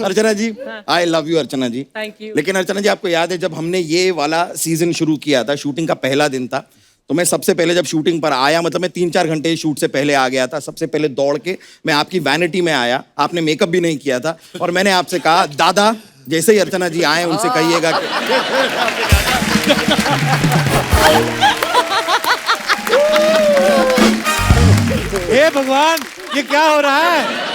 Archana ji, I love you Archana ji. Thank you. लेकिन अर्चना जी, आपको याद है जब हमने ये वाला सीजन शुरू किया था, शूटिंग का पहला दिन था, तो मैं सबसे पहले जब शूटिंग पर आया, मतलब मैं 3-4 घंटे शूट से पहले आ गया था, सबसे पहले दौड़ के मैं आपकी वैनिटी में आया, आपने मेकअप भी नहीं किया था, और मैंने आपसे कहा दादा जैसे ही अर्चना जी आए उनसे कहिएगा कि हे भगवान, ये क्या हो रहा है?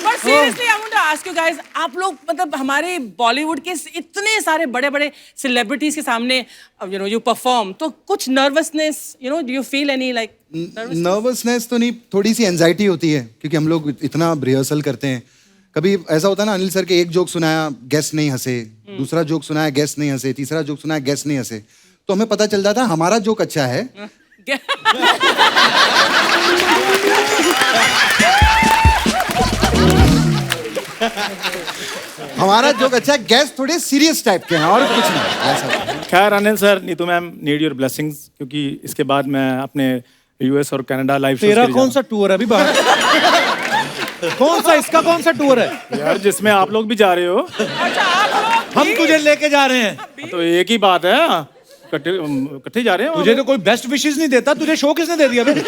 But seriously, I want to ask you guys, आप लोग मतलब हमारे बॉलीवुड के इतने सारे बड़े-बड़े सेलिब्रिटीज के सामने, you know, you perform, तो कुछ nervousness, you know, do you feel any like nervousness तो नहीं, थोड़ी सी एंजाइटी होती है, क्योंकि हम लोग इतना रिहर्सल करते हैं। कभी ऐसा होता है ना, अनिल सर के एक जोक सुनाया, गेस्ट नहीं हंसे, दूसरा जोक सुनाया, गेस्ट नहीं हंसे, तीसरा जोक सुनाया, गेस्ट नहीं हंसे, तो हमें पता चल जाता है हमारा जोक अच्छा है। हमारा जोक अच्छा है, गेस्ट थोड़े सीरियस टाइप के हैं और कुछ नहीं ऐसा। खैर Anil sir, Neetu ma'am, need your blessings, क्योंकि इसके बाद मैं अपने यूएस और कनाडा लाइव शोज तेरा कौन सा टूर है अभी बाहर? कौन सा, इसका कौन सा टूर है यार जिसमें आप लोग भी जा रहे हो? हम तुझे लेके जा रहे हैं। तो एक ही बात है, इकट्ठे जा रहे हैं। तुझे तो कोई बेस्ट विशेस नहीं देता, तुझे शो किसने दे दिया अभी?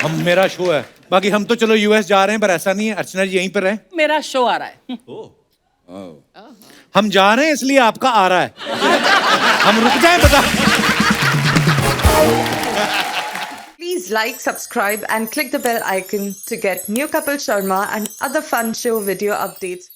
हम, मेरा शो है, बाकी हम तो चलो यूएस जा रहे हैं, पर ऐसा नहीं है अर्चना जी यहीं पर रहे। मेरा शो आ रहा है। हम जा रहे हैं इसलिए आपका आ रहा है। हम रुक जाए बता। Please like, subscribe and click the bell icon to get new Kapil Sharma and other fun show video updates.